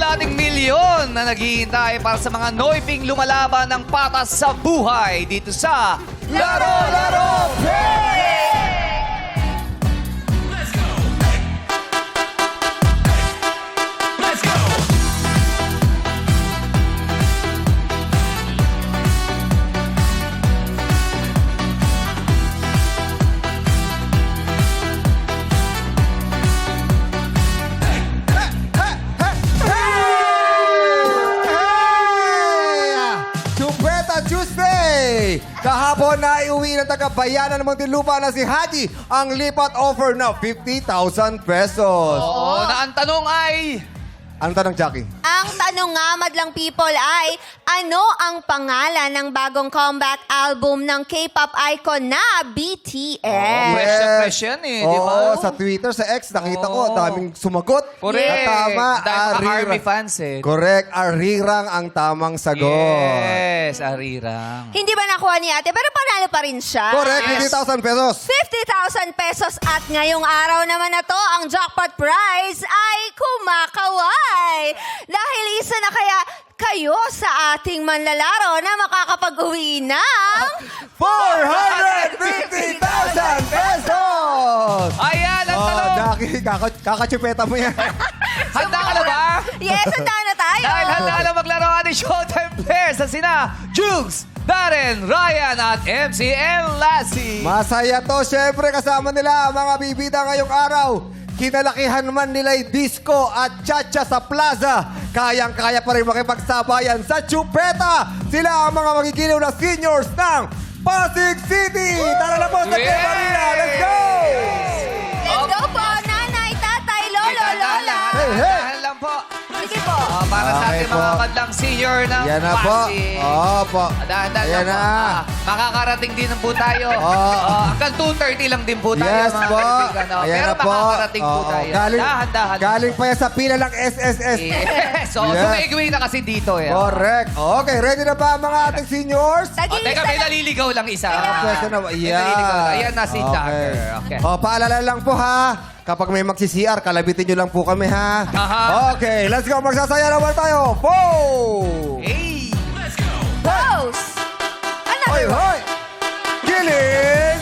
dating milyon na naghihintay para sa mga Noyping lumalaban ng patas sa buhay dito sa Laro, Laro, Play! Tuesday! Kahapon na iuwi ng taga-bayanan ng Muntinlupa na si Haji ang lipat offer na 50,000 pesos. Oo, na ang tanong ay... Ang tanong, Jackie? Ang tanong nga, madlang people, ay ano ang pangalan ng bagong comeback album ng K-pop icon na BTS? Fresh na fresh yan eh, di ba? Oo, sa Twitter, sa X, nakita ko, daming sumagot. Correct. At tama, Dahil mga ARMY fans eh. Correct, Arirang ang tamang sagot. Yes, Arirang. Hindi ba nakuha ni ate? Pero panalo pa rin siya. Correct, 50,000 pesos. 50,000 pesos at ngayong araw naman na to, ang jackpot prize ay kumakaway. Dahil isa na kaya kayo sa ating manlalaro na makakapag-uwi ng 450,000 pesos! Ayan, ang tanong. Jackie, kakatsupeta mo yan. Handa ka na ba? Yes, handa na tayo. Dahil handa na maglaro ating Showtime players sa sina Jugs, Darren, Ryan at MC and Lassie. Masaya to, syempre kasama nila ang mga bibida ngayong araw. Kinalakihan man nila'y disco at cha-cha sa plaza. Kayang-kaya pa rin makipagsabayan sa chupeta. Sila ang mga magigiliw na seniors ng Pasig City. Tara na po sa Yes! Marina. Let's go! Let's go po, nanay, tatay, lolo, lola. Hey, hey! Dahan lang po. Sige po. Para sa Okay ating po. mga madlang senior ng Yan na po. Pasig. Opo. Dahan-dahan Ayan lang po. na. Makakarating din po tayo. Oo. Hanggang 2:30 lang din po tayo. Yes mga po. kaibigan, no? Ayan Pero na po. makakarating po Oo. tayo. Galing, Dahan-dahan. galing pa yan sa pila ng SSS. Yes. So, Yes. sumaigwi na kasi dito. Eh. Correct. Okay, ready na ba ang mga ating seniors? Teka, may naliligaw lang isa. Pwede na ba? May naliligaw lang. Ayan na si Okay. Dagger. Okay. O, paalala lang po ha. Kapag may magsi-CR, kalabitin nyo lang po kami ha. Aha. Okay, let's go. Magsasaya naman tayo. Boom! Hey! Pose. Hoy, hoy! Giling!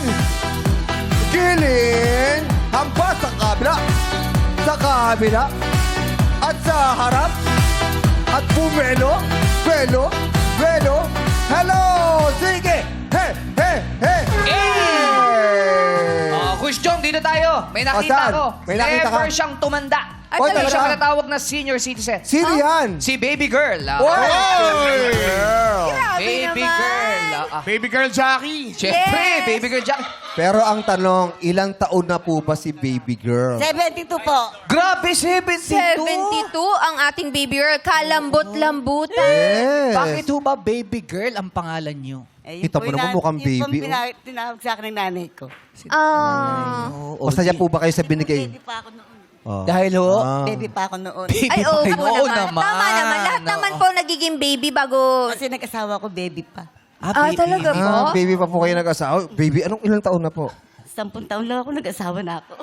Giling! Hampas sa kabila. Sa kabila. At sa harap. At pumelo. Pelo. Pelo. Hello! Sige! Hey! Hey! Hey! Kusyong, dito tayo. May nakita saan? ko. May nakita ka? Never siyang tumanda. Ay, Oy, Hindi talaga? siya tinatawag na senior citizen. Sino yan? Si baby girl. Oy! Grabe Baby naman. girl. Baby girl Jackie. Siyempre, Yes. baby girl Jack. Pero ang tanong, ilang taon na po ba si baby girl? 72 po. Grabe, 72. 72 ang ating baby girl. Kalambot-lambutan. Yes. Bakit ho ba baby girl ang pangalan niyo? Eh, Kita mo naman mukhang baby, Tinawag sa akin ng nanay ko. Ah. Masaya po ba kayo sa binigay? Baby pa ako noon. Oh. Dahil ho? Ah. Baby pa ako noon. Ay, oo Oo naman. Tama naman. Lahat Oo. naman po nagiging baby bago... Kasi nag-asawa ko, baby pa. Ah, talaga po? Ah, baby pa po kayo nag-asawa. Baby, anong ilang taon na po? 10 taon lang ako, nag-asawa na ako.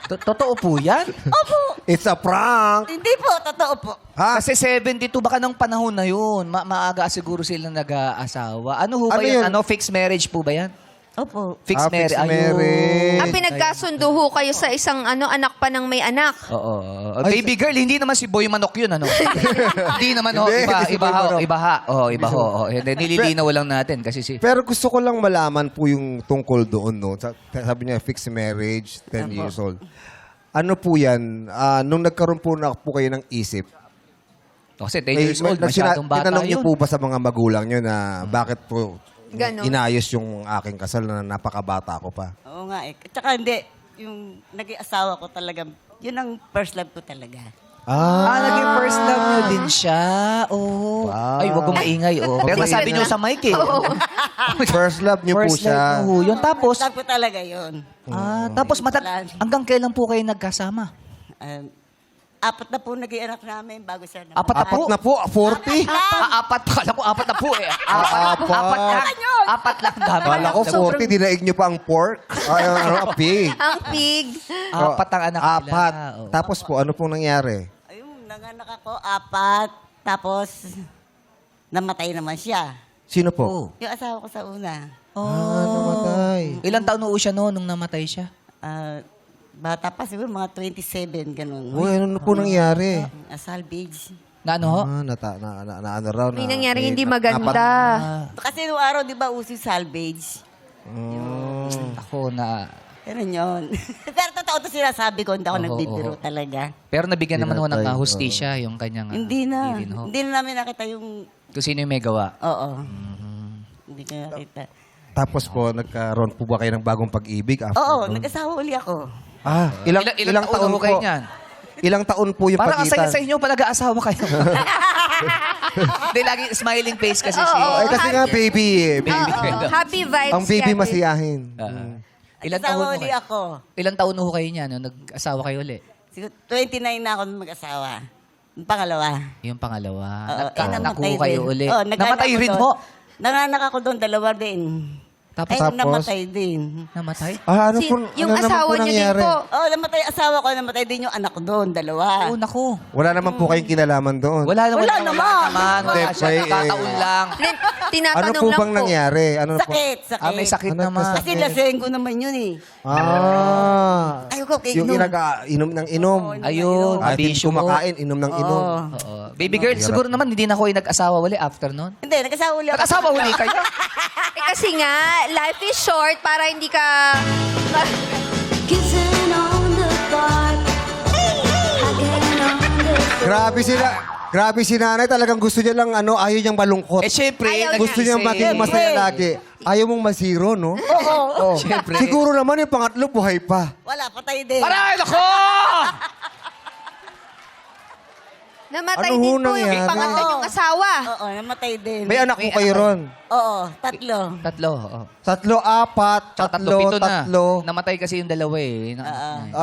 Totoo po yan? Opo. It's a prank! Hindi po, totoo po. Ha? Kasi 72, baka nung panahon na yun, maaga siguro sila nag-aasawa. Ano ho ba Ano yan? yun? Ano, fixed marriage po ba yan? Opo. Fixed Fixed marriage. marriage. Ah, pinagkasundo ho kayo sa isang anak pa ng may anak. Oo. Baby girl, hindi naman si Boy Manok yun, ano? Hindi naman, ho. Hindi, Iba, hindi si iba, Boy ho. Manok. Iba ha. Oo, iba ho. Oo. Nililinaw lang natin kasi si... Pero gusto ko lang malaman po yung tungkol doon, no? Sabi niya, fixed marriage, 10 years old. Ano po yan? Nung nagkaroon po na po kayo ng isip, Kasi 10 years old, masyadong bata tinanong niyo yun. po ba sa mga magulang niyo na bakit po Ganon. inayos yung aking kasal na napakabata ko pa? Oo nga eh. Tsaka hindi, yung nag-asawa ko talaga, yun ang first love ko talaga. Naging first love niyo din siya. Oh. Wow. Ay, wag kong maingay. Oh. Pero Okay. nasabi niyo sa mic eh. First love niyo po First siya. love niyo. Yun. Tapos, Love ko talaga yun. tapos hanggang kailan po kayo nagkasama? 4 na po naging anak namin bago siya na. Apat na po. Apat na po, 40? Apat. Kala ko apat na po eh. Apat lang. Apat lang. Dami. Kala ko 40, dinaig niyo pa ang pork. Ay, pig. Ang pig. Apat ang anak nila. Apat. Oo. Tapos po, ano pong nangyari? Ayun, nanganak ako, 4. Tapos, namatay naman siya. Sino po? Yung asawa ko sa una. Namatay. Ilang taon na siya noon nung namatay siya? Bata pa siguro, mga 27, ganun. Uy, ano po nangyari? Salvage. Na ano ho? Ano raw May nangyari hindi maganda. Kasi noong araw, di ba, uso yung salvage? Ako na... Ganun yun. Pero totoo to sinasabi ko, hindi ako Oo, nagbibiro oo. talaga. Pero nabigyan naman ho ng Pinatay, hustisya yung kanyang... Hindi na. irin ho. Hindi na namin nakita yung... Kung sino yung may gawa. Oo. Hindi ko nakita. Tapos po, nagkaroon po ba kayo ng bagong pag-ibig after? Oo, nun? nag-asawa uli ako. Ilang taon ho kayo niyan? Ilang taon po yung Parang ang pagitan? saya sa inyo pa nag-aasawa kayo. Hindi, lagi smiling face kasi si... Oo. Ay, kasi nga baby eh. Baby. Oo, happy vibes Ang baby yan. masiyahin. Ilang taon Nag-asawa ho uli kayo? ako. Ilang taon ho kayo niyan nung nag-asawa kayo uli? Siguro 29 na ako nung mag-asawa. Yung pangalawa. Yung pangalawa. Oo, Nagkaanak namatay ho kayo din. uli. Oo, nag-anak Namatay ako rin doon. ho. Nanganak ako doon, 2 din. Tapos? Ay, namatay din. Namatay? Ano Si- po, yung ano naman asawa po niyo din nangyari? po. Oh, namatay asawa ko, namatay din yung anak ko doon, 2. Oo, naku. Wala naman po kayong kinalaman doon. Wala naman. Wala naman. Wala Hindi, siya. may, Nakataon lang. Ano Tinatanong po lang bang po. nangyari? Ano po? Sakit. May sakit Ano, naman. nagkasakit? Kasi laseng ko naman yun eh. Yung Ayoko kainom. inom ng inom. Ayun, Kahit hindi mabisyo mo. kumakain, inom ng inom. Oo. Oo. Baby girl, siguro naman hindi na ako yung nag-asawa uli after nun. Hindi, nag-asawa uli ako. Nag-asawa uli kayo? Kasi nga, life is short para hindi ka... Kissing on the dark, hugging on the Grabe si nanay. Talagang gusto niya lang, ayaw niyang malungkot. Eh, syempre. Ayaw Gusto niya maging masaya lagi. Ayaw mong masiro, no? Oo. Siyempre. Siguro naman yung pangatlo, buhay pa. Wala, patay din. Aray, nako! Namatay Ano din ho po yung nangyari? pangatlo yung asawa. Oo, namatay din. May anak ko kayo ron. Oo, 3. Tatlo. Oo. 3, 4, Tsaka 3, pito na. 3. Namatay kasi yung dalawa eh.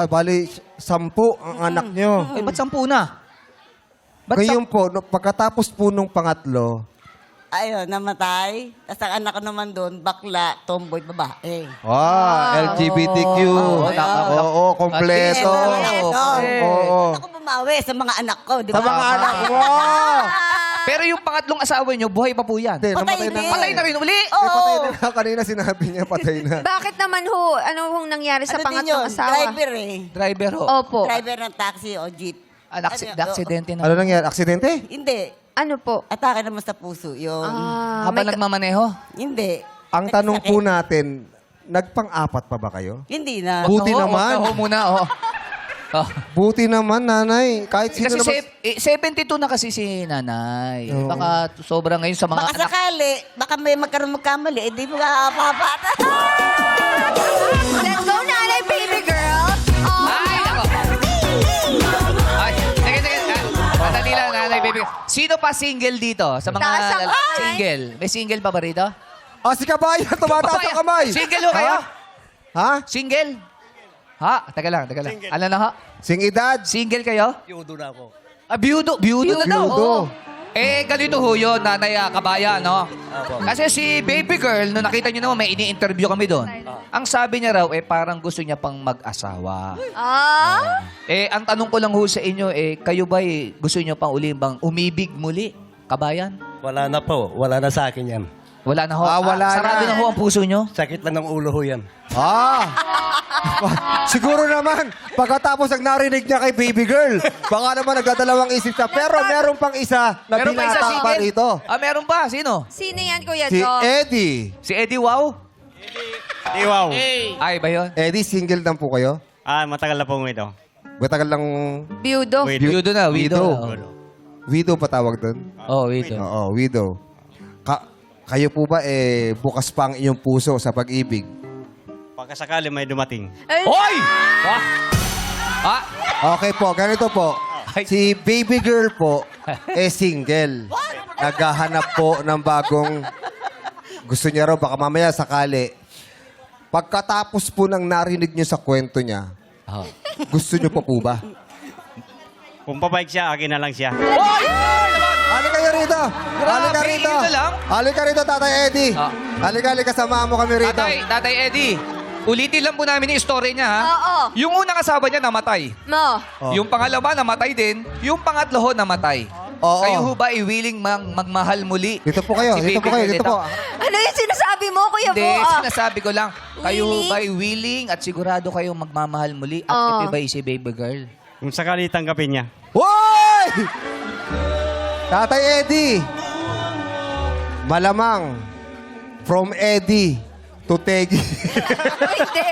Bali, 10 ang anak niyo. Eh, ba't 10 na? Ba't Ngayon po, pagkatapos po nung pangatlo, Ayun, namatay. Tapos ang anak ko naman doon, bakla, tomboy, babae. LGBTQ. Oo, kompleto. Oo. Ako bumawi sa mga anak ko, di Sa ba? mga anak mo. Pero yung pangatlong asawa nyo, buhay pa po yan. Hindi, Patay namatay na. din. Patay na rin uli. Eh, patay na nga. Kanina sinabi niya, patay na. Bakit naman ho? Ano hong nangyari sa Ano din pangatlong yun? asawa? Driver eh. Driver ho. Opo. Driver ng taxi o jeep. Aksidente na. Ano nangyari? Aksidente? Hindi. Ano po? Atake naman sa puso yun. Habang nagmamaneho. Hindi. Ang tanong Sakit. po natin, nagpang-apat pa ba kayo? Hindi na. Buti Wag na ho, naman. wag na ho muna, oh. Oh. Buti naman, nanay. Kahit sino Kasi naman. 72 na kasi si nanay. Oo. Baka sobra ngayon sa mga Baka anak. sakali, baka may magkaroon magkamali, eh di mo kakapapata. Let's go, nanay, baby girl. Oh. Ay, nako. Ay, sige. Madali lang, nanay, baby. Sino pa single dito? Sa mga Taas ang kamay. single. May single pa ba rito? Si Kabayan, tumataas ang kamay. Single ho kayo? Ha? Single? Ha? Teka lang. Ano na ha? Sing edad? Single kayo? Biyudo na ako. Biyudo na daw. Biyudo. Oo. Eh, ganito ho yun, nanay Kabayan, no? Kasi si baby girl, nung nakita niyo naman, may ini-interview kami doon. Ang sabi niya raw, parang gusto niya pang mag-asawa. Ah? Ang tanong ko lang ho sa inyo, kayo ba gusto niyo pang uli bang umibig muli? Kabayan? Wala na po. Wala na sa akin yan. Wala na ho. Wala sarado na. na ho ang puso niyo? Sakit lang ng ulo ho yan. Siguro naman, pagkatapos ang narinig niya kay baby girl, baka naman nagdadalawang isip siya. Pero meron pang isa na Meron pa isa binata pa single? rito. Meron pa. Sino? Sino yan, Kuya Si Joe? Eddie. Si Eddie Wow? Wow. Ay, ba yun? Eddie, single lang po kayo? Matagal na po ito. Matagal lang... Biyudo. Widow na. Widow. Widow pa tawag doon? Oh, widow. Oo, widow. Kayo po ba, bukas pa ang inyong puso sa pag-ibig? Pagkasakali may dumating. Hoy! Okay po, ganito po. Si baby girl po, single. Naghahanap po ng bagong... Gusto niya raw, baka mamaya sakali. Pagkatapos po ng narinig niyo sa kwento niya, gusto niyo pa po ba? Kung pabalik siya, akin na lang siya. Hoy! Halika kayo rito! Halika rito! yun na lang? Halika rito, Tatay Eddie! Ah. Halika, samahan mo kami rito. Tatay Eddie. Ulitin lang po namin yung story niya, ha? Oo. Yung unang asawa niya namatay. Mo. Oh. Yung pangalawa namatay din. Yung pangatlo ho namatay. Oo. Kayo ho ba ay willing magmahal muli? Dito po kayo, Si dito po Baby kayo, Girl dito po. Ano yung sinasabi mo, Kuya Hindi, Bo? sinasabi ko lang. Kayo ho Willing? ba ay willing at sigurado kayong magmamahal muli? At Oo. ito ba si Baby Girl? Kung sakali tanggapin niya. Hoy! Tatay Eddie. Malamang from Eddie to Tegi. Hindi.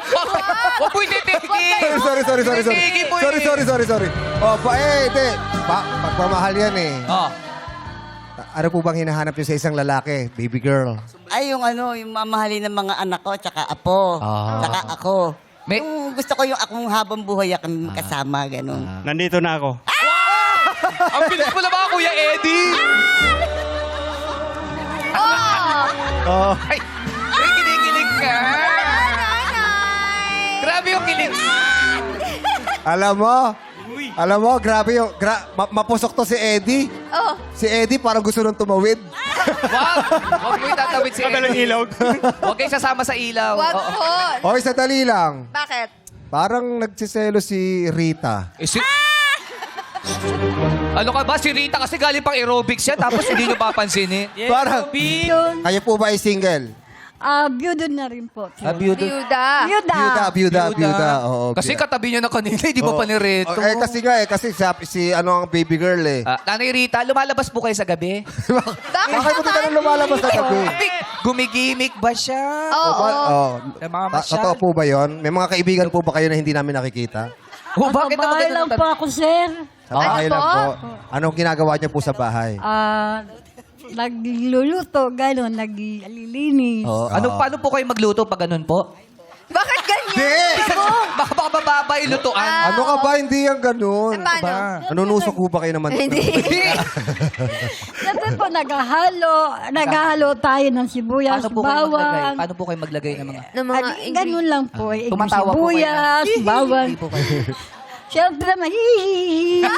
Huwag po hindi, Tegi! sorry. Tegi po eh. Sorry. Oh, hindi. Pagmamahal yan eh. Oh. Ano po bang hinahanap niyo sa isang lalaki, baby girl? Ay, yung mamahalin ng mga anak ko, tsaka apo, Ah. tsaka ako. May- Yung gusto ko yung akong habang buhay akong kasama, ganun. Nandito na ako. Ang bilis mo na ba, Kuya Eddie? Oh. Ay, kinikilig ka. Grabe yung kilig. Alam mo, grabe yung, mapusok to si Eddie. Oh. Si Eddie parang gusto nung tumawid. Wag mo itatawid si Madalang Eddie. ilog. Huwag kayo sasama sa ilaw. Wag Oo. po. Oy, sadali lang. Bakit? Parang nagsiselo si Rita. Eh, ano ka ba? Si Rita kasi galing pang aerobics yan tapos hindi nyo papansinin. Parang, kayo po ba ay single? Byudo na rin po. Biyuda. Byuda. Oo, Kasi katabi niya na kanina, di ba Oo. pa ni Reto? Kasi si ano ang baby girl eh. Nanay Rita, lumalabas po kayo sa gabi? Bakit mo ka nang lumalabas sa gabi? Gumigimik ba siya? Oo. Sa mga masyal. Totoo po ba yun? May mga kaibigan po ba kayo na hindi namin nakikita? Oh, bakit naman Bahay ganun lang ang po ako, sir. Sa bahay Ano lang po? po. Anong ginagawa niyo po sa bahay? Nagluluto, gano'n, naglilinis. Oh, paano po kayo magluto pag ganun po? Bakit ganyan? Hindi! Baka mababa yung lutuan. Ano ka ba? Hindi yan ganun. Paano? Nanunusok po ba kayo naman? Hindi. Siyempre po, naghahalo tayo ng sibuyas, bawang. Paano po kayo maglagay ng mga... Ng mga Ganun lang po. Tumatawa po kayo Sibuyas, bawang. Hindi po kayo. Siyempre, mahihihi.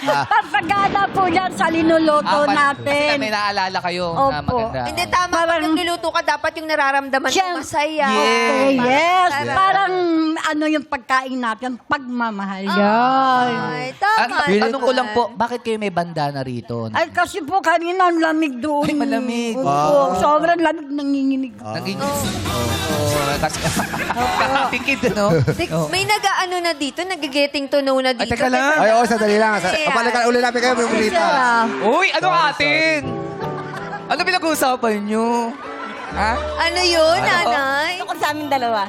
Papagana po yan sa linuluto Kasi natin. may naalala kayo na Opo. maganda. Hindi tama. Pag nagluluto ka, dapat yung nararamdaman mo masaya. Okay, yes. Sarap. Parang ano yung pagkain natin, pagmamahal yan. Ay, tama. Tanong ko lang po, bakit kayo may bandana rito? Ay, kasi po kanina ang lamig doon. Ay, malamig. Opo, sobrang lamig, nanginginig. Nakapikid, no? May nag-ano na dito, nag-getting to know na dito. teka lang. Ay, oo, sadali lang. Yeah. Kapalikan uli namin kayo, may mulita. Uy, ano atin? Ano pinag-uusapan nyo? Ha? Ano yun, nanay? Ito ko sa amin dalawa.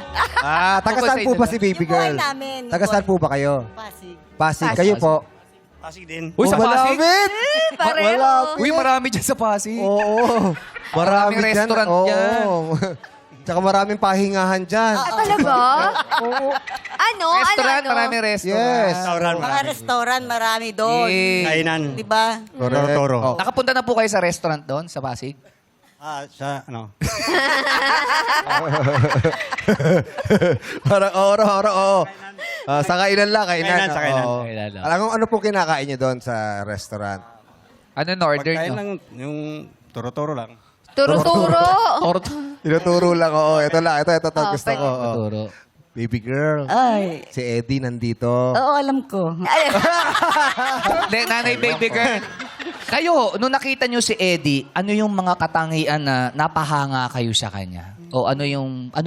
Taga saan po ba si baby Yung buhay girl? namin. Taga saan po ba kayo? Pasig. Pasig. Kayo po? Pasig din. Uy, sa Pasig? Malapit! Pareho. Malapit. Uy, marami dyan sa Pasig. Oo. Maraming restaurant Oo. dyan. Tsaka maraming pahingahan dyan. Talaga? Ano? Restaurant, ano? maraming restaurant. Yes. Restaurant Mga marami. restaurant, marami doon. Yeah. Kainan. Di ba? Toro-toro. Oh. Nakapunta na po kayo sa restaurant doon, sa Pasig? Sa ano? Parang oo. Sa kainan lang, kainan. Kainan, sa kainan. Oo. Kainan lang. Alam mo, ano po kinakain niyo doon sa restaurant? Ano in-order Pagkain nyo? lang, yung toro-toro lang. Turo-turo. Tinuturo lang, oo. Ito lang, ito Oh, gusto ko. oo. Turo. Baby girl, Ay. si Eddie nandito. Oo, alam ko. Hindi, nanay baby girl. Kayo, nung nakita nyo si Eddie, ano yung mga katangian na napahanga kayo sa kanya? O ano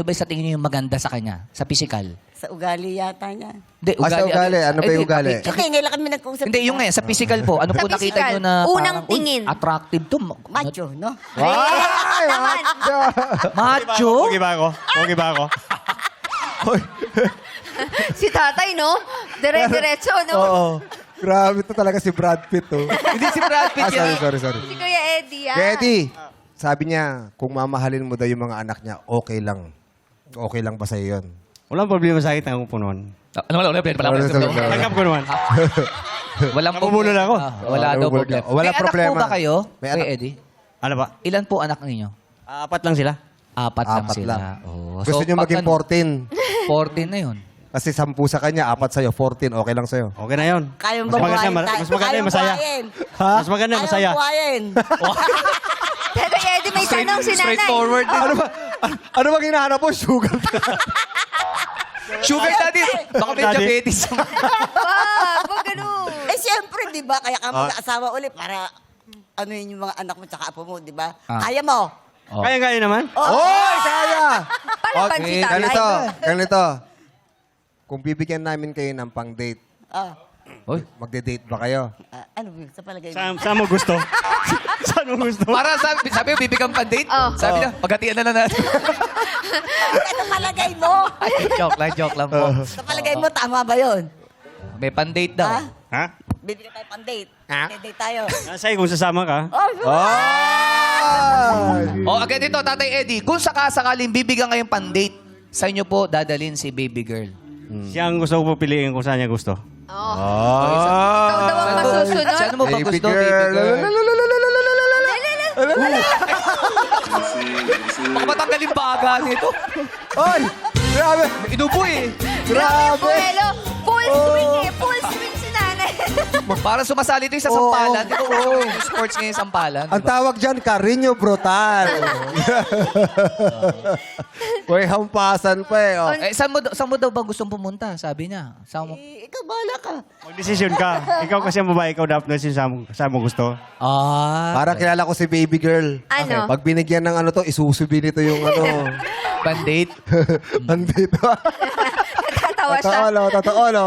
ba sa tingin nyo yung maganda sa kanya? Sa physical? Sa ugali yata niya. Hindi, Sa ugali. Ano ba yung ugali? Hindi, ngayon lang kami nag-usap. Hindi, yung sa physical po. Ano Sa po nakita physical, nyo na unang parang, uy, tingin. attractive to. Macho, no? Ay, Naman. Macho? Pogi ba ako? Pogi ba ako? Si tatay, no? Dire-diretso, no? Oo. Grabe to talaga si Brad Pitt, oh. Hindi si Brad Pitt yan. Sorry. Si Kuya Eddie, ah. Eddie, sabi niya, kung mamahalin mo daw yung mga anak niya, okay lang. Okay lang ba sa'yo yun? Walang problema sa akin, tanggap ko naman. Wala. Tanggap ko naman. Walang Nabubulol ako. Wala daw problema. Walang May problema. anak po ba kayo, May Kuya anak. Eddie? Ano ba? Ilan po anak ninyo? 4 lang sila. Apat lang Apat sila. lang. Oh. Gusto niyo pag maging ano, 14. 14 na yun. Kasi 10 sa kanya, 4 sa'yo, 14. Okay lang sa'yo. Okay na yun. Kaya Mas maganda, mas maganda yung masaya. Mas maganda, masaya. Kaya buhayin. Kuya Eddie, may tanong si nanay. Straightforward. Ano ba? Ano bang hinahanap mo? Sugar Sugar daddy. Baka may Daddy. diabetes. Wag ganun. Eh, siyempre, di ba? Kaya ka mag-asawa ulit para ano yun yung mga anak mo tsaka apo mo, di ba? Ah. Kaya mo. Oh. Kaya naman. Oy, kaya! Palaban si tatay. Ganito. Kung bibigyan namin kayo ng pang-date, Ah, Uy. magde-date ba kayo? ano yun? Sa palagay mo? Saan mo gusto? Saan mo gusto? Para sabi bibigyan pa date. Oh. Sabi niya, pagatian na natin. Sa palagay mo? joke lang po. Sa palagay mo, tama ba yun? May pan-date daw. Ha? Ha? Bibigyan tayo pang date. Ha? Date tayo. Nasa'yo kung sasama ka. Oh, Ay! O, agad ito, Tatay Eddie. Kung sakasakaling bibigyan kayong pan-date, sa inyo po dadalhin si baby girl. Siya ang gusto ko piliin kung saan niya gusto. Oh. Ah! Ikaw daw ang masusunod. Saan mo ba Baby gusto, girl. baby girl? Baka matanggal yung baga nito. Oy! Grabe! Inubo eh. Grabe, Grabe! Buelo. Full swing eh. Full swing si nanay. Para sumasali ito sa Oo. sampalan. Di ba yung sports ngayon sampalan? Ang tawag dyan, Carino Brutal. Uy, hampasan pa eh. Oh. Eh, saan mo daw ba gustong pumunta? Sabi niya. Saan mo? ikaw bahala ka. Magdesisyon ka. Ikaw kasi ang babae, ikaw dapat na saan mo gusto. Ah. Para kilala ko si baby girl. Ano? Pag binigyan ng ano to, isusubi nito yung ano. Pan-date? Nandito. Natatawa siya. Totoo, no?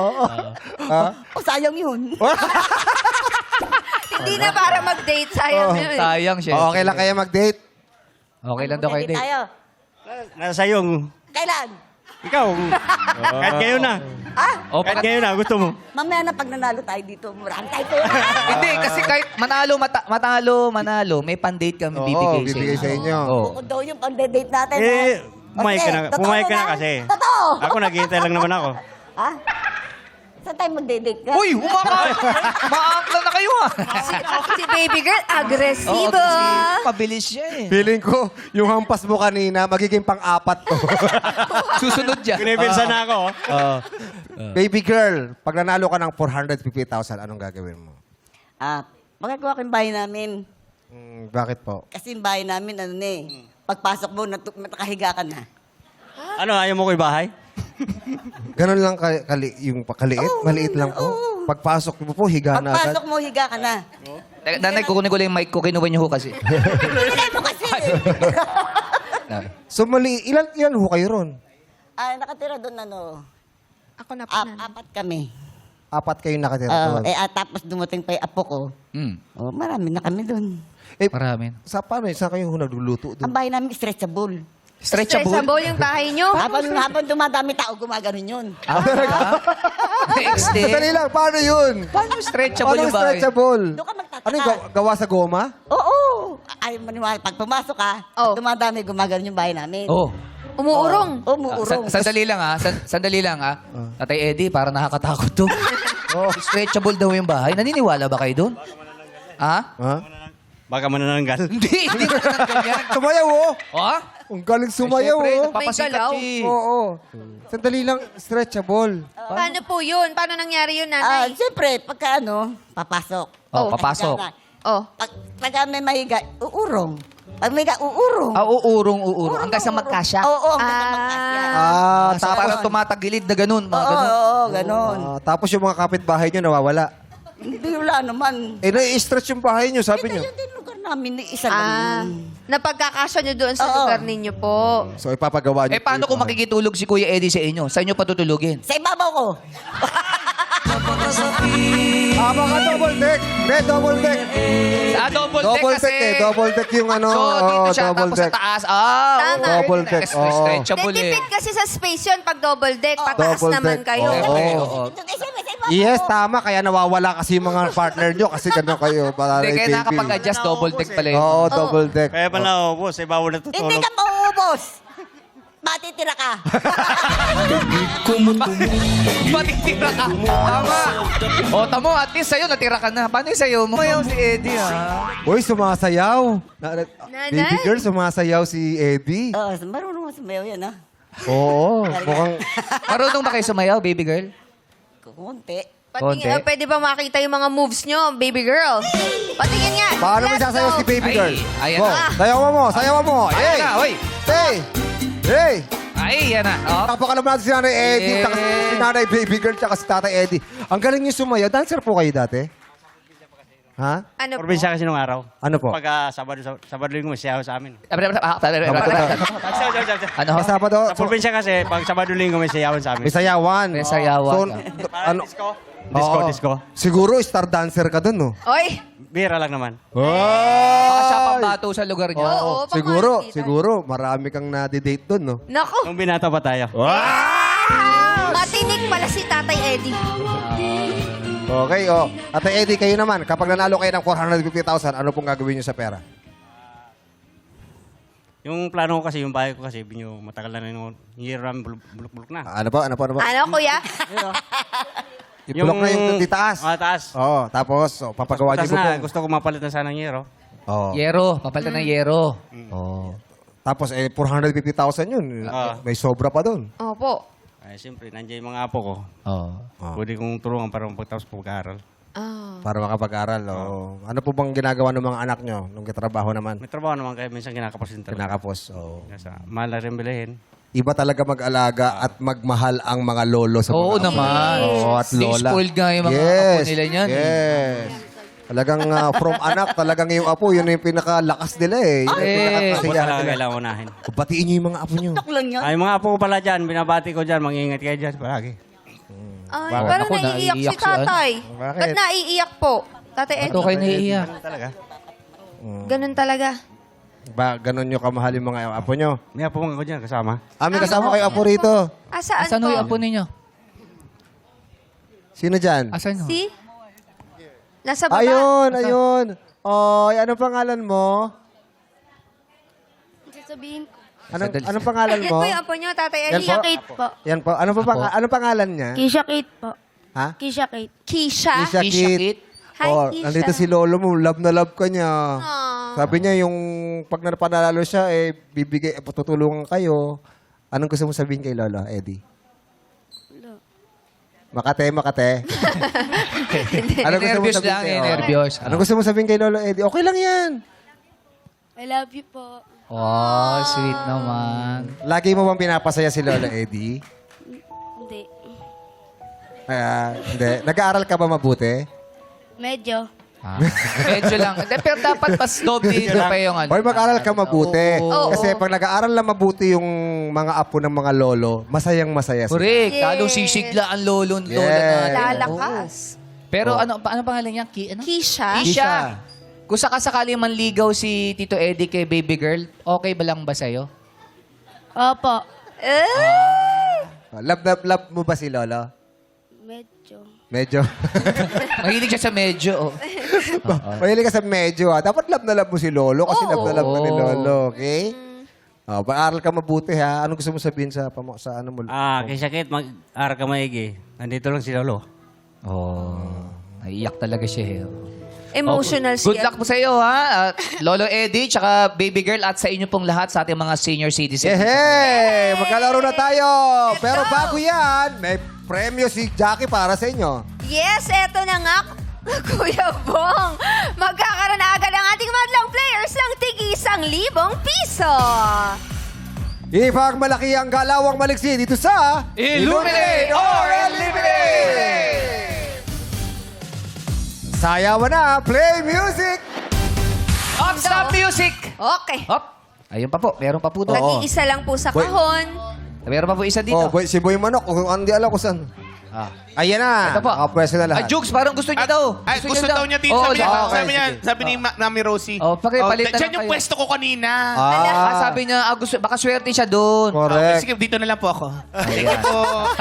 Oh, sayang yun. Hindi na para mag-date. Sayang yun. Sayang, syempre. Okay lang kaya mag-date? Okay lang daw kayo Date date. tayo. Nasa iyo. Kailan? Ikaw. Kahit ngayon na. O, Kahit ngayon na, gusto mo. Mamaya na pag nanalo tayo dito, murang tayo pera. Hindi, kasi kahit manalo, may pan-date kami Oo, bibigay, bibigay sa inyo. Oo. Bukod daw yung pang-date natin. Eh, ha? pumayag ka na kasi. Totoo. Ako naghihintay lang naman ako. Ha? Saan tayo mag-date ka? Uy, maangkla na kayo ha. Si baby girl, Oo, agresibo. kasi pabilis siya eh. Feeling ko, yung hampas mo kanina, magiging pang-apat to. Susunod dyan. Pinipilsa na ako. Baby girl, pag nanalo ka ng 450,000, anong gagawin mo? Magagawa ko yung bahay namin. Bakit po? Kasi yung bahay namin, ano na eh. Pagpasok mo, nakahiga ka na. Ano, ayaw mo ko yung bahay? Ganon lang yung pakaliit? Maliit lang po? Pagpasok mo po, higa na agad? Pagpasok mo, higa ka na. Nanay, kukunin ko lang yung mic ko. Kinuha niyo ho kasi. Hindi mo kasi. So ilan ho kayo ron? Nakatira doon, ano, Ako na po na. apat kami. Apat kayo nakatira doon. Tapos dumating pa yung apo ko. Hmm. Marami na kami doon. Maraming. Paano saan kayo nagluluto doon? Ang bahay namin, stretchable. Stretchable? Stressable yung bahay nyo. Habang dumadami tao, gumaganon yun. Extend. Sandali lang, paano yun? Paano stretchable Paano yung bahay? stretchable? Doon ka magtataka. Ano yung gawa sa goma? Oo. Ay, maniwala. Pag pumasok ka, Oh. dumadami, gumaganon yung bahay namin. Oh. Umuurong. Umuurong. Sandali lang ha. Sandali lang ha. Tatay Eddie, para nakakatakot to. Stretchable daw yung bahay. Naniniwala ba kayo doon? Ha? Ha? Baka manananggal. Hindi ko na ganyan. Sumayaw, oh! Ha? Ang galing sumayaw, Siyempre, oh! napapasikat May galaw. siya eh. Oo. Sandali lang, stretchable. Paano po yun? Paano nangyari yun, nanay? Siyempre, pagka papasok. Oh, papasok. Higa na. Oh. Pag may mahiga, uurong. Pag may higa, uurong. Uurong. Hanggang sa magkasya. Oo, hanggang sa magkasya. So parang tumatagilid na ganun. Mga ganun. Oo, ganon. Tapos yung mga kapitbahay nyo nawawala. Hindi, wala naman. Na-stretch yung bahay nyo, sabi nyo. Yun din lugar namin, isa lang. Napagkakasya nyo doon sa Oo. lugar ninyo po. So ipapagawa nyo. Paano kung makikitulog si Kuya Eddie sa inyo? Sa inyo patutulugin? Sa ibabaw ko. Baka double deck. Double deck. Double deck Double kasi. deck eh. Double deck yung ano. So, dito siya, double tapos sa deck. taas. Tama. Double deck, oo. Stretchable eh. Tipid kasi sa space yun pag double deck. Pataas Double naman deck. kayo. Oo. Oo. Yes, tama. Kaya nawawala kasi yung mga partner nyo kasi gano'n kayo. Para Hindi, kaya baby. nakapag-adjust double deck pala yun. Oo, double deck. Kaya pala ako, sa ibabaw na Hindi tutulog. ka mauubos. Matitira ka. Matitira ka. Tama. O, tamo, at least sa'yo, natira ka na. Paano yung sa'yo mo? Mayaw si Eddie, ha? Uy, sumasayaw. Nanay? Baby girl, sumasayaw si Eddie. Oo, marunong sumayaw yan, ha? Oo, mukhang... Marunong ba kayo sumayaw, baby girl? Kunti. Konti. Pwede ba makita yung mga moves nyo, baby girl? Patingin nga. Paano mo Let's sasayaw go. si baby girl? Ay, ayan Go. na. Sayawan mo, sayawan mo. Ayan Hey! na, oy. Hey! Hey! Ay, yan na. Oh. Napakalam natin si Nanay Eddie, Yeah. tsaka si Nanay Baby Girl, tsaka si Tatay Eddie. Ang galing niyo sumayaw. Dancer po kayo dati? Ha? Ano po? Probinsya kasi nung araw. Ano po? Pag Sabado Linggo, may sayaw sa amin. Ano? Sa Sabado, Sa probinsya kasi, pag Sabado Linggo, may sayawan sa amin. may sayawan. May sayawan. So, Parang ano? disco. Oo. Disco. Siguro star dancer ka dun, no? Oy! Bira lang naman. Baka siya pambato sa lugar niyo. Oo, pang Siguro, artista. siguro. Marami kang na-date dun, no? Naku! Nung binata pa tayo. Matinik pala si Tatay Eddie. Okay, oh. Tatay Eddie, kayo naman. Kapag nanalo kayo ng 450,000, ano pong gagawin niyo sa pera? Yung plano ko kasi, yung bahay ko kasi, binyo, matagal na rin yung year namin, bulok-bulok na. Ano po? Ano, kuya? Ibulok na yung titaas. Taas. Oo, tapos, papagawa niyo Taas na, po. gusto ko mapalit na sana ng year, oh. Oo. Yero. Papalitan ng yero. Oo. Tapos, 450,000 yun. May sobra pa dun. Opo. Ay, siyempre, nandiyan yung mga apo ko. Oo. Pwede kong tulungan para magpagtapos pag-aaral. Ah. Para makapag-aral. Oo. Ano po bang ginagawa ng mga anak nyo nung kitrabaho naman? May trabaho naman kaya minsan kinakapos din talaga. Kinakapos. Oo. Kasi mahal na rin bilhin. Iba talaga mag-alaga at magmahal ang mga lolo sa mga Oo apo. naman. Oo, at They lola. spoiled nga yung mga apo nila niyan. Yes. Talagang from anak, talagang yung apo, yun yung pinakalakas nila eh. Yun yung Ako pinakakasiyahan talaga nila. kailangan unahin. Batiin nyo yung mga apo nyo. lang yan. Ay, mga apo ko pala dyan, binabati ko dyan, mag-iingat kayo dyan palagi. Ay, Bakit? parang Ako, naiiyak si naiiyak siya. Tatay. Bakit? Ba't naiiyak po? Tatay Ba't Eddie. kayo naiiyak? Talaga. Ganun talaga. Ba, ganun nyo kamahal yung mga apo nyo. May apo ko dyan, kasama. May kasama kayo apo rito. Asaan Asan po? yung apo ninyo? Sino dyan? Asan ho? Si? Nasa baba. Ayun. Oy, anong pangalan mo? Sasabihin ko. Anong pangalan Yan mo? po yung apo niyo, Tatay Yan Eddie. po? Kate po. Yan po. Anong pangalan niya? Kisha Kate po. Ha? Kisha Kate. Kisha. Kisha Kisha Kit. Kit. Hi, Oh, Kisha. nandito si lolo mo. Love na love ka niya. Aww. Sabi niya, yung pag napanalo siya, tutulungan kayo. Anong gusto mo sabihin kay Lolo, Eddie? Makate. Ano gusto mo Nervyos sabihin lang kay- nervyos. Ano gusto mo sabihin kay Lolo, Eddie? Okay lang yan. I love you po. Oh, sweet naman. Lagi mo bang pinapasaya si Lolo, Eddie? Hindi. Hindi. Nag-aaral ka ba mabuti? Medyo. Medyo lang. Pero dapat mas doble pa yung ano. Hoy, mag-aral ka mabuti. Oo. Kasi pag nag-aaral lang mabuti yung mga apo ng mga lolo, masayang-masaya sila. Correct. Yes. Talong sisigla ang lola Yes. natin. Lalakas. Pero ano pangalan niya? Kisha. Kisha. Kung sakasakali manligaw si Tito Eddie kay baby girl, okay ba lang ba sa'yo? Opo. Love mo ba si Lolo? Medyo. Medyo. Mahilig siya sa medyo. Oh. Mahilig ka sa medyo, ha? Dapat love na love mo si Lolo kasi love na love ka ni Lolo, okay? Pag-aral ka mabuti, ha? Anong gusto mo sabihin sa ano mo? Kay Sakit, mag-aral ka maigi. Nandito lang si Lolo. Oh. Naiiyak talaga siya. Emotional Good siya. luck po sa iyo, ha? Lolo Eddie, tsaka baby girl, at sa inyo pong lahat, sa ating mga senior citizens. Hey! Magkalaro na tayo! Pero bago yan, may premyo si Jackie para sa inyo. Yes, eto na nga, Kuya Bong. Magkakaroon na agad ang ating madlang players ng tig-1,000 piso. Ipagmalaki ang galawang maliksi dito sa Illuminate or Eliminate! Sayawan na! Play music! Up, stop music! Okay. Hop! Ayun pa po, meron pa po doon. Nag-iisa lang po sa Boy. kahon. Meron pa po isa dito. Si Boy Manok, kung hindi alam kung saan. Ayan na. Ito po. Nakapwesto na lahat. Jukes, parang gusto niya daw. Ay, gusto daw niya din. Oo, Sabi niya, daw. okay, sabi niya, sige. sabi ni Mami Rosie. Oh, pakipalitan dyan lang yung kayo. pwesto ko kanina. Sabi niya, gusto, baka swerte siya doon. Okay, Correct. sige, dito na lang po ako. Thank you po.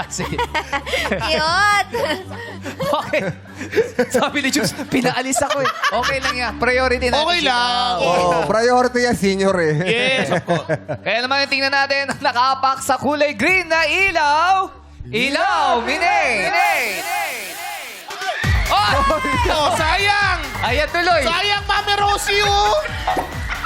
Sige. Cute. Okay. Sabi ni Jukes, pinaalis ako eh. Okay lang yan. Priority natin. Okay siya. lang. Oh, priority yan, senior eh. Yes, of course. Kaya naman tingnan natin ang nakapak sa kulay green na ilaw. Ilaw, Mine! Oh, sayang! Ayan tuloy. Sayang, Mami Rosie, oh!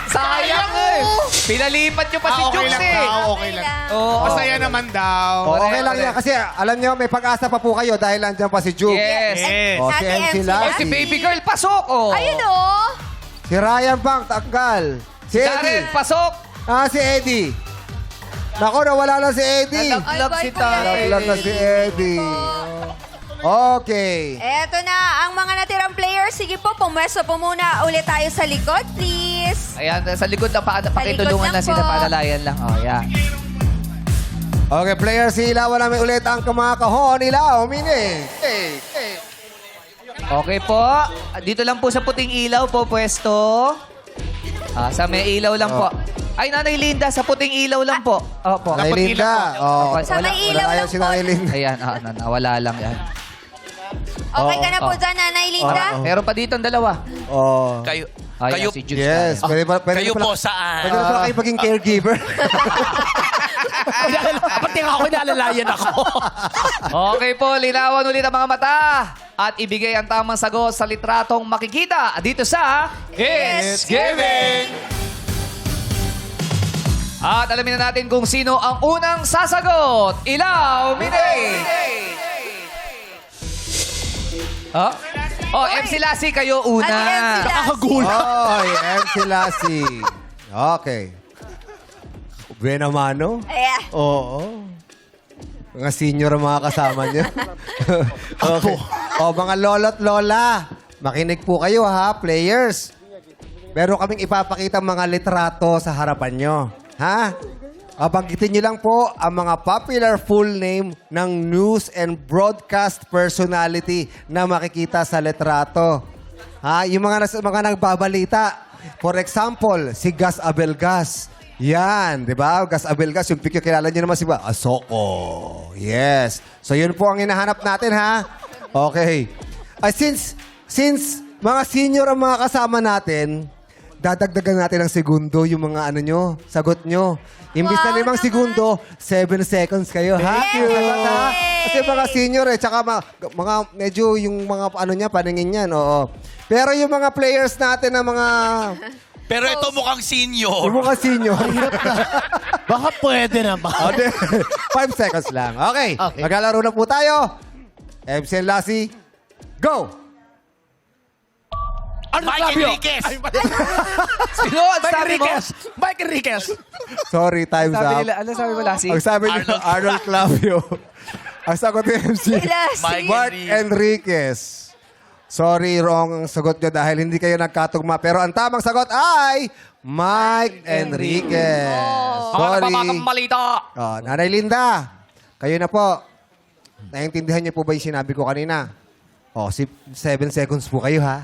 Sayang eh. Pinalipat nyo pa si okay Jukes lang eh. daw, okay lang. Oo. Masaya naman daw. Okay lang yan. Kasi alam nyo, may pag-asa pa po kayo dahil nandiyan pa si Juke. Yes. Yes. Oh, si Ate MC MC Oh, Lassie. si baby girl, pasok. Oh. Ayun oh. Si Ryan Pang, tanggal. Si Darren, Eddie. pasok. Si Eddie. Naku, nawala na si Eddie. Nalaglag Ay, si bye, Kuya tatay. Nalaglag na si Eddie. Okay. Eto na, ang mga natirang players. Sige po, pumwesto po muna ulit tayo sa likod, please. Ayan, sa likod na pakitulungan lang na sila, po. palalayan lang. Oh, yan. Okay, players, ilawan namin ulit ang kumakahon. Ilaw, mini. Okay po. Dito lang po sa puting ilaw po, pwesto. Sa may ilaw lang po. Ay, Nanay Linda, sa puting ilaw lang po. Opo. Nanay Linda. Oh, Sa may ilaw wala lang si po. Nanay Linda. Ayan, nawala lang yan. Okay ka na po Oo. dyan, Nanay Linda? Meron pa dito ang dalawa. Oh. Kayo, Ayan, kayo, si Judes Yes. na. Pwede kayo pala- po saan? Pwede na pala kayo maging caregiver. Pati ako naalalayan ako. Okay po, linawan ulit ang mga mata. At ibigay ang tamang sagot sa litratong makikita dito sa It's Giving! At alamin na natin kung sino ang unang sasagot. Ilaw, Mine! Oh? Oh, MC Lassie, kayo una. Ano yan sila? Oy, MC Lassie. Okay. Buena mano. Ayan. Oo. Mga senior ang mga kasama niyo. Okay. O, mga lolo't lola. Makinig po kayo ha, players. Meron kaming ipapakita mga litrato sa harapan nyo. Ha? Banggitin nyo lang po ang mga popular full name ng news and broadcast personality na makikita sa litrato. Ha? Yung mga nagbabalita. For example, si Gas Abelgas. Yan, di ba? Gas Abelgas, yung picture, kilala nyo naman si Asoko. Yes. So yun po ang hinahanap natin, ha? Okay. Since mga senior ang mga kasama natin, dadagdagan natin ng segundo yung mga ano nyo, sagot nyo. Imbis na 5 segundo, 7 seconds kayo, ha? Sagot, ha? Kasi mga senior tsaka mga medyo yung mga ano niya, paningin yan, oo. Pero yung mga players natin na mga Pero ito mukhang senior. yung mga senior, Baka pwede na ba? 5 seconds lang. Okay, Okay. maglalaro na po tayo. MC and Lassie, go! Mike Enriquez. Sino ang sabi mo? Mike Enriquez. Sorry, time's Sabi up. nila, ano sabi mo, Lassie? Ang sabi niyo, Arnold Clavio. Ang sagot ni MC, Lassie. Mark Enriquez. Sorry, wrong ang sagot niyo dahil hindi kayo nagkatugma. Pero ang tamang sagot ay Mike Enriquez. Mga Sorry. nababatang malita. Oh, Nanay Linda, kayo na po. Naiintindihan niyo po ba yung sinabi ko kanina? Oh, 7 seconds po kayo, ha?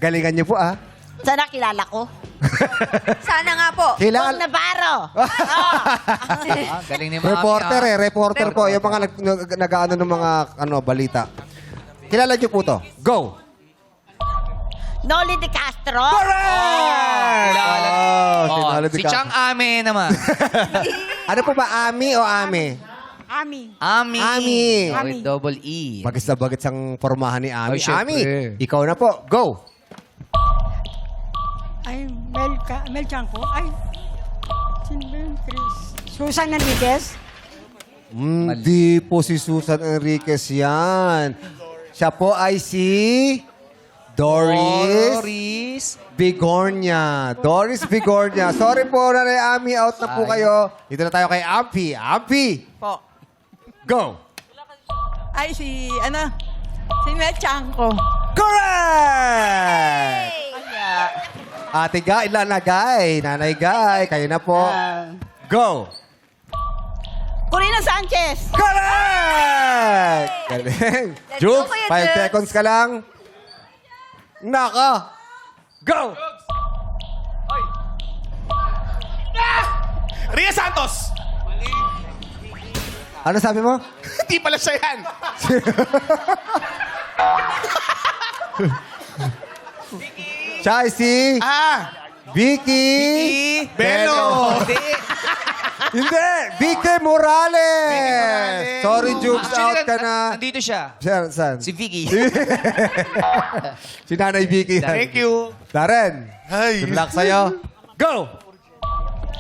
Galingan niyo po, ha? Sana kilala ko. Sana nga po. Paul Kailangan... Navarro. Galing ni Mami. Reporter reporter po. Yung mga nag-ano ng mga balita. Kilala niyo po to. Go! Noli De Castro. Correct! Oh, si Nolo Si Di Castro. Chang Ame naman. Ano po ba? Ami o Ame? Ami. Ami. Ami. Oh, with double E. Bagis na bagis ang pormahan ni Ami. Ay, syempre. Ami, ikaw na po. Go! Ay, Mel Chanco. Ay, sino ba yun, Chris? Susan Enriquez. Hindi po si Susan Enriquez yan. Siya po ay si Doris Bigornia. Doris Bigornia. Sorry po, Nanay Ami. Out na po kayo. Dito na tayo kay Ampi. Ampi! Po. Go! Ay, si Mel Chanco. Correct! Ate Guy, Nanay Guy. Kayo na po. Go! Corina Sanchez. Correct! Galing. Let's Juke, go, Kuya 5 Juke. seconds ka lang. Naka! Go! Ria Santos. Ano sabi mo? Hindi pala siya yan. Siya ay si Vicky Belo. Hindi. Hindi! Vicky Morales! Sorry, Jukes, out ka na. Nandito siya. Saan? Si Vicky. Si Nanay Vicky. yan. Thank you. Darren, Ay. good luck sa'yo. Go!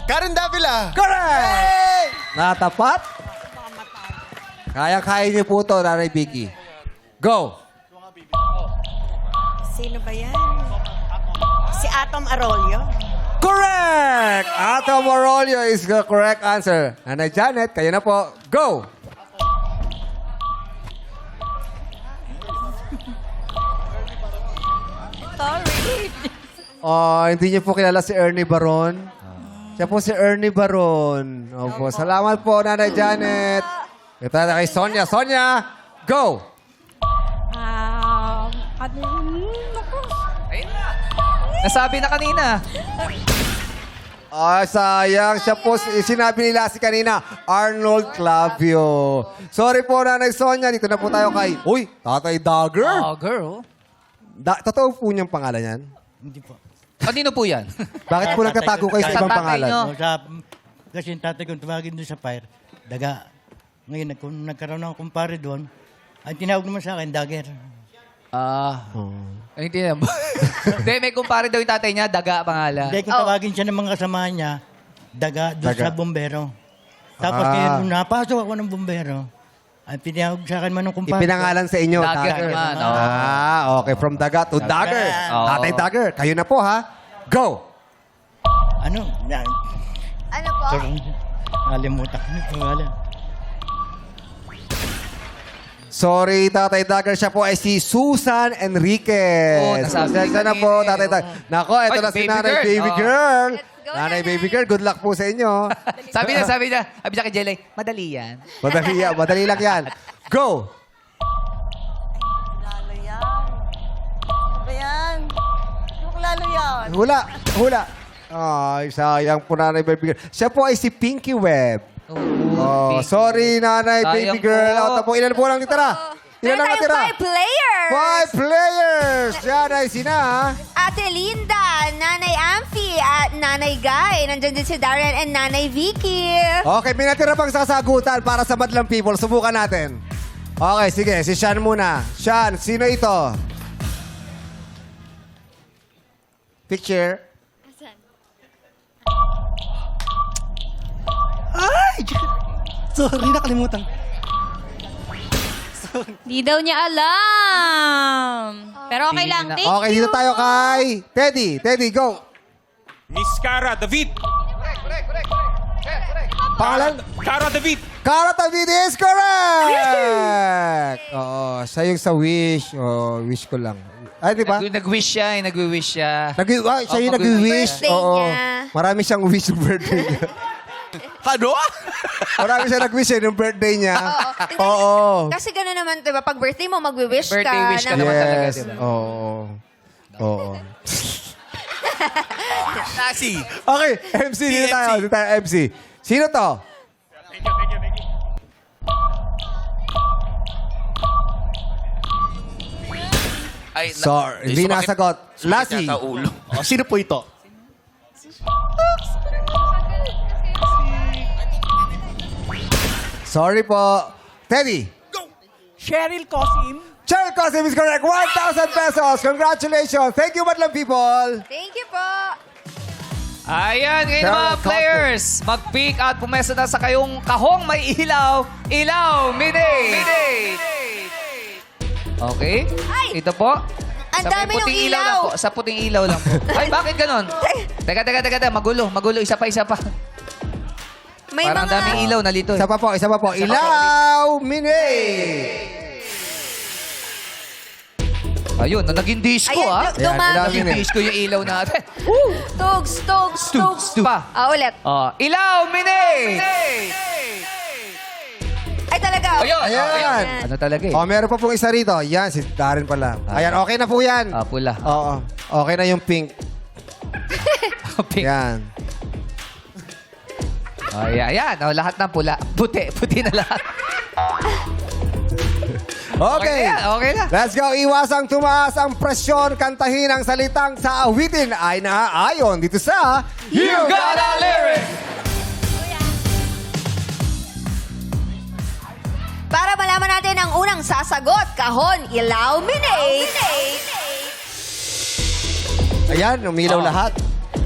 Karen Davila. Correct! Natapat? Kaya-kaya niyo po to, Nanay Vicky. Go! Sino ba yan? Si Atom Arroyo. Correct! Ato Morolio is the correct answer. Nanay Janet, kayo na po. Go! Sorry. Oh, hindi niyo po kilala si Ernie Baron? Siya po si Ernie Baron. Opo. Salamat po, Nanay Janet. Ito na kay Sonia. Sonia, go! Nasabi na kanina. Ah, sayang. Siya po, sinabi nila si kanina, Arnold Clavio. Sorry po, Nanay Sonia. Dito na po tayo kay, uy, Tatay Dagger. Oh, girl. Totoo po niyang pangalan yan? Hindi po. Kanino po yan? Bakit po nagtatago kayo sa Sa ibang tatay pangalan? niyo. Kasi yung tatay ko tumawagin doon sa fire, daga. Ngayon, kung nagkaroon ng kumpare doon, ang tinawag naman sa akin, Dagger. Ay, hindi na. Hindi, may kumpare daw yung tatay niya, Daga pangalan. Hindi, kung tawagin siya ng mga kasama niya, Daga doon Daga. sa bombero. Tapos kaya nung napasok ako ng bombero, ang tinawag sa akin man ng kumpare. Ipinangalan sa inyo. Dagger Tatay. naman. Oh. Okay. From Daga to Dagger. Oo. Tatay Dagger. Kayo na po, ha? Go! Ano? Yan. Ano po? Sorry. Nalimutan ko yung pangalan. Sorry, Tatay Dagger. Siya po ay si Susan Enriquez. Oh, nasabi Pasensya na kanina po, eh. Tatay Dagger. Nako, ito Ay, na si baby Nanay girl. Baby Oh. Girl. Let's go, Nanay Nanay. Baby Girl, good luck po sa inyo. sabi niya, kay madali yan. Madali lang yan. Go! Lalo yan. Ano ba yan? Ano lalo yan? Hula. Ay, sayang po, Nanay Baby Girl. Siya po ay si Pinky Web. Oh, sorry, Nanay Sayang Baby Girl. po. Out na po. Ilan po lang titira? Ilan Meron lang tayong natira? 5 players. 5 players! Yan ay sina, ha? Ate Linda, Nanay Amphi, at Nanay Guy. Nandiyan din si Darren and Nanay Vicky. Okay, may natira pang sasagutan para sa Madlang People. Subukan natin. Okay, sige. Si Sean muna. Sean, sino ito? Picture. Sorry, nakalimutan. Di daw niya alam. Pero okay lang. Thank Okay, dito tayo kay Teddy. Teddy, go. Miss Cara David. Pangalan? Cara David. Cara David is correct! Oo, siya yung sa wish. Oh, wish ko lang. Ay, di ba? Nag-wish siya, nag-wish siya. Siya yung Oh, nag-wish. birthday Oo. niya. Marami siyang wish ng birthday niya. Ano? Marami siya nag-wish ng birthday niya. Oo. Oo. Kasi gano'n naman, diba? Pag birthday mo, mag-wish ka. Birthday wish ka ng- naman talaga, Yes. diba? Oo. Oo. Nasi. Okay, MC. Dito tayo. Dito tayo, MC. Sino to? Ay, Sorry, hindi sumakit- nasagot. sumakit Lassie. yata ulo. Oh, sino po ito? Sorry po. Teddy. Cheryl Cosim. Cheryl Cosim is correct. 1,000 pesos. Congratulations. Thank you, Madlang People. Thank you po. Ayan, ngayon Cheryl mga Cotton. players, mag-pick at pumesa na sa kayong kahong may ilaw. Ilaw, minute! Okay? Ay! Ito po. Ang Sa dami puting ng ilaw. lang po. Sa puting ilaw lang po. Ay, bakit ganon? Teka. Magulo. Isa pa. May Parang mga... daming ilaw, nalito. Isa pa po. Ilaw, Mini. Ayun, naging disco Ayan, ah. dumami. Naging disco yung ilaw natin. Tugs. Pa. Ulit. Oh, ilaw, minute! Ay, talaga. Ayun. Ayan. Ano talaga eh? Oh, meron pa pong isa rito. Yan, si Darren pala. Ayan, okay na po yan. Ah, pula. Oo. Okay na yung pink. Pink. Yan. Oh, yan. Oh, lahat ng pula. Puti na lahat. Okay. Okay na. Let's go. Iwasang tumaas ang presyon. Kantahin ang salitang sa awitin ay naaayon dito sa You Got a Lyric! Para malaman natin ang unang sasagot, kahon, ilaw, minate. Ayan, umilaw Oh. lahat.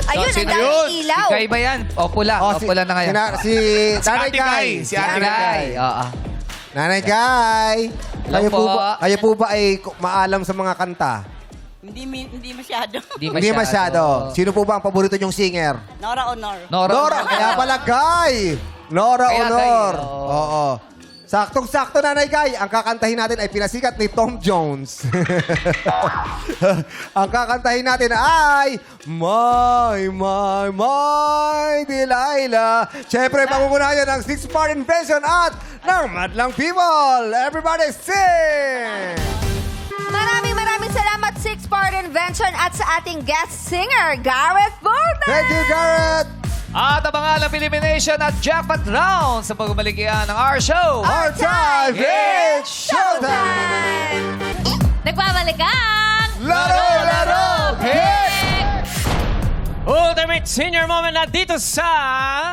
Ayun, So, ang daming ilaw. Kay ba yan? O pula. O pula na ngayon. Si Nanay Ate Guy. Guy. Si Ate Guy. Oo. Nanay Guy. Hello po. Kayo po ba ay maalam sa mga kanta? Hindi masyado. Hindi masyado. Sino po ba ang paborito niyong singer? Nora Honor. Nora. Kaya pala, Guy. Nora Kaya, Honor. Guy, oo. Oo. Saktong-sakto, Nanay Guy. Ang kakantahin natin ay pinasikat ni Tom Jones. Ang kakantahin natin ay My Delilah. Siyempre, pangungunahan ng 6-part invention at ng Madlang People. Everybody sing! Maraming salamat, 6-part invention at sa ating guest singer, Gareth Border! Thank you, Garrett! At abangan ang elimination at jackpot round sa pagmamaligyan ng our show. Our time, it's showtime! Nagbabalik ang... Laro! Hit! Ultimate senior moment na dito sa...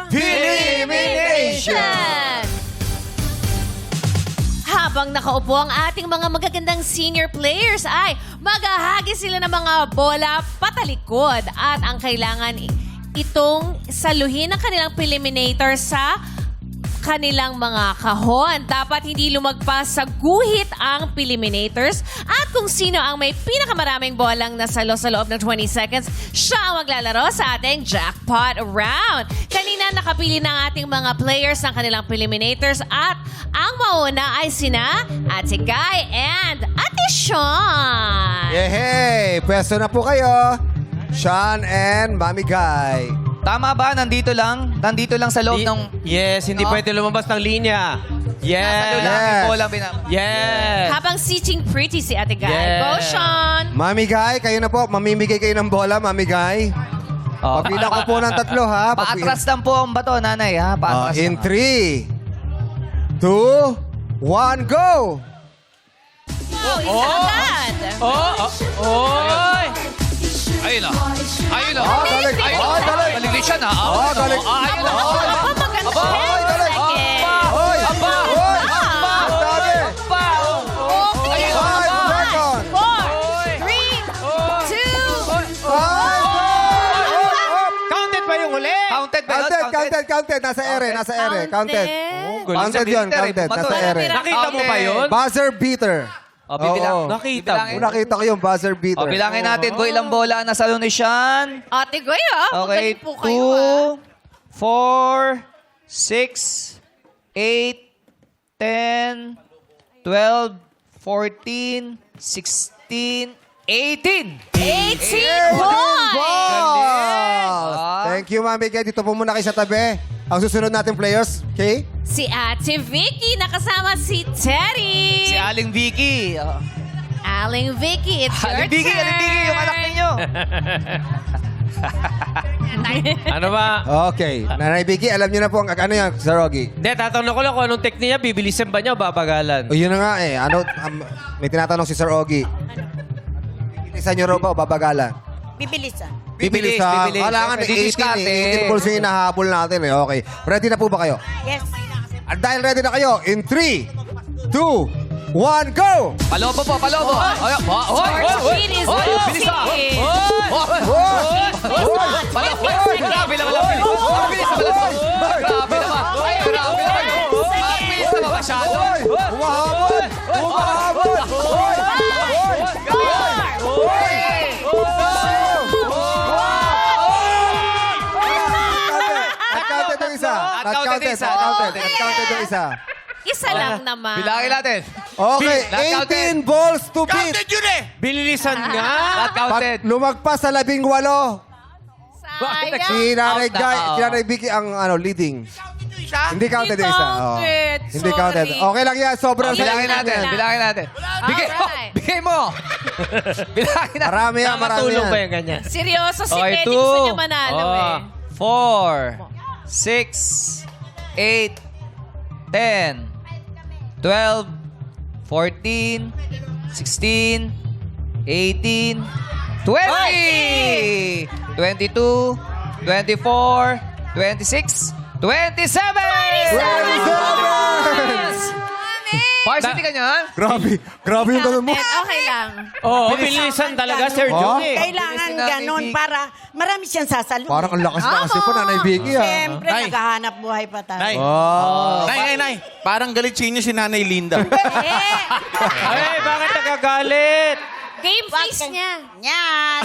Elimination! Habang nakaupo ang ating mga magagandang senior players ay maghahagi sila ng mga bola patalikod at ang kailangan itong saluhin ng kanilang eliminator sa kanilang mga kahon. Dapat hindi lumagpas sa guhit ang eliminators at kung sino ang may pinakamaraming bolang nasalo sa loob ng 20 seconds, siya ang maglalaro sa ating jackpot round. Kanina nakapili ng ating mga players ng kanilang eliminators at ang mauna ay sina Ate Guy and Ate Sean. Yehey! Pwesto na po kayo. Sean and Mami Guy. Tama ba? Nandito lang sa loob ng... Yes, hindi pwede lumabas ng linya. Nasa Yes. Yes. bola pinap. Yes. Habang sitting pretty si Ate Guy. Yeah. Go, Sean! Mami Guy, kayo na po. Mamimigay kayo ng bola, Mami Guy. Pagbilang ko po ng 3, ha? Paatras lang po ang bato, nanay, ha? Paatras In lang. 3, 2, 1, go! Oh, isa agad! Oy! Ayun na. Ayun na. galing. Galing. Galing siya na. Galing. Ayun na. Aba, maganda. Aba, galing. Second. Hoy! Aba! Hoy! Ang dami! Okay. 5 seconds! 4, 3, 2, 5 Counted ba yung huli? Counted ba yun? Counted. Nasa ere. Counted. Galing Counted sa yun, filter, counted. bato. Nasa ere. Nakita mo ba yun? Buzzer beater. Oo. Nakita mo. Nakita ko yung buzzer beater. Bilangin natin kung ilang bola ang nasa ni Sean. Ate Guy, Okay, magaling po kayo, 2, 4, 6, 8, 10, 12, 14, 16, 18. 18 points! Balls! Thank you, Mami Guy. Dito po muna kayo sa tabi. Ang susunod nating players, okay? Si Ate Vicky, nakasama si Teddy. Si Aling Vicky. Aling Vicky, it's your Aling Vicky, turn. Aling Vicky, yung anak ninyo. Ano ba? Okay. Nanay Vicky, alam niyo na po ang ano yan, Sir Ogie. Hindi, tatanong ko lang kung anong technique niya. Bibilisan ba niya o babagalan? O yun na nga eh. Ano, may tinatanong si Sir Ogie. Bibilisan niyo raw ba o babagalan? Bibilisan. Bibilis. Kailangan Bibilis 18 pulso yung hinahabol natin eh. Okay. Ready na po ba kayo? Yes. At dahil ready na kayo, in 3, 2, 1, go! Palobo po, palobo. Sheet is Bilis ah. moving. Palobo. Grabe naman ang bilis. Ang bilis naman ang bilis. Grabe naman. Ay, grabe naman. Ang bilis naman masyado. Humahabol! Humahabol! Hoy! Hoy! Hoy! Not-counted yung isa. Not-counted yung isa. Isa lang naman. Bilangin natin. Okay, Not-counted. 18 balls to beat. Counted yun eh! Bilisan nga! Not counted. Pag lumagpas sa 18, Sayang. si Nanay Out na, Guy, oo. si Nanay Vicky ang leading. Hindi counted yung isa. Oo. counted. Hindi Sorry. counted. Okay lang yan. Sobrang Bilangin Bilangin natin. natin. Bilangin natin. Alright. Bigay mo. Bilangin natin. Marami yan, marami Nakatulong ba yan. yung ganyan? Seryoso si Okay, Teddy. Gusto niya manalo eh. 4, 6, 8, 10, 12, 14, 16, 18, 20, 22, 24, 26, 27! Varsity ka niyan? Grabe yung ganun mo. Okay lang. Oo, bilisan talaga, Sir Oh? Joey. Kailangan Bilis na, ganon baby. para marami siyang sasalo. Parang ang lakas na kasi po, Nanay Vicky. Siyempre, naghahanap buhay pa tayo. Nay. Oh. Nay. Parang galit sa inyo si Nanay Linda. Ay, bakit nagagalit? Game face niya. Yan.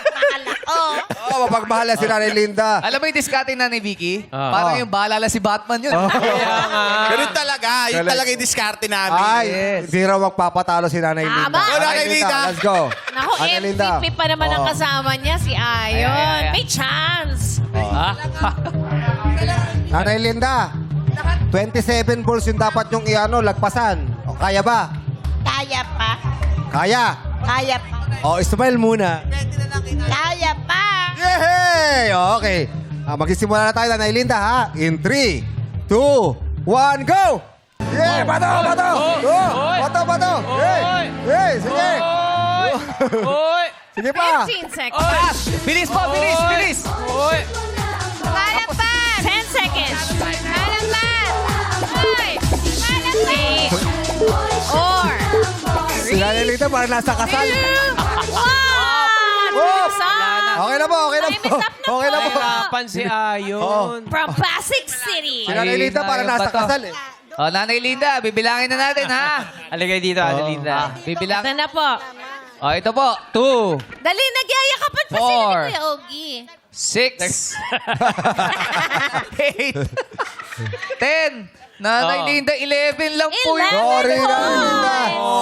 Mahal ako. Oh, mapagmahal na si Nanay Linda. Alam mo yung diskarte na ni Vicky? Oo. Parang yung baalala si Batman yun. Ganun talaga. Yun talaga yung diskarte namin. Ay, hindi raw magpapatalo si Nanay Linda. Tama. Go, Nanay Linda. Let's go. Naku, Nanay Linda. MVP pa naman ang Oh. kasama niya, si Ayon. May chance. Nanay Linda, 27 balls yung dapat yung lagpasan. O, kaya ba? Kaya pa. Kaya. Kaya pa. O, smile muna. Kaya pa. Yay! Okay. Magsisimula na tayo, Nanay Linda, ha? In 3, 2, 1, go! Yeah! Bato! Bato! Oh! Bato! Bato! Hey! Hey! Sige! Oy! Sige pa! 15 seconds. Bilis po, bilis, bilis! Oy! Palapan! 10 seconds. Palapan! 5, 4, Si Nanay Linda parang nasa kasal. 1. Oh! Okay na po, okay na Time po. is up na po. Okay na po. Nahirapan si Ayon. From Pasig City. Si Nanay Linda parang nasa kasal eh. O, Nanay Linda, bibilangin na natin, ha? Aligay dito, Adelinda. Bibilang. Ito na po. O, ito po. 2, Dali, nagyayakapan pa sila ni 4. Kuya Ogie. 6, 8, 10. Nanay Linda, 11 lang po yun. 11. Sorry, Nanay Linda.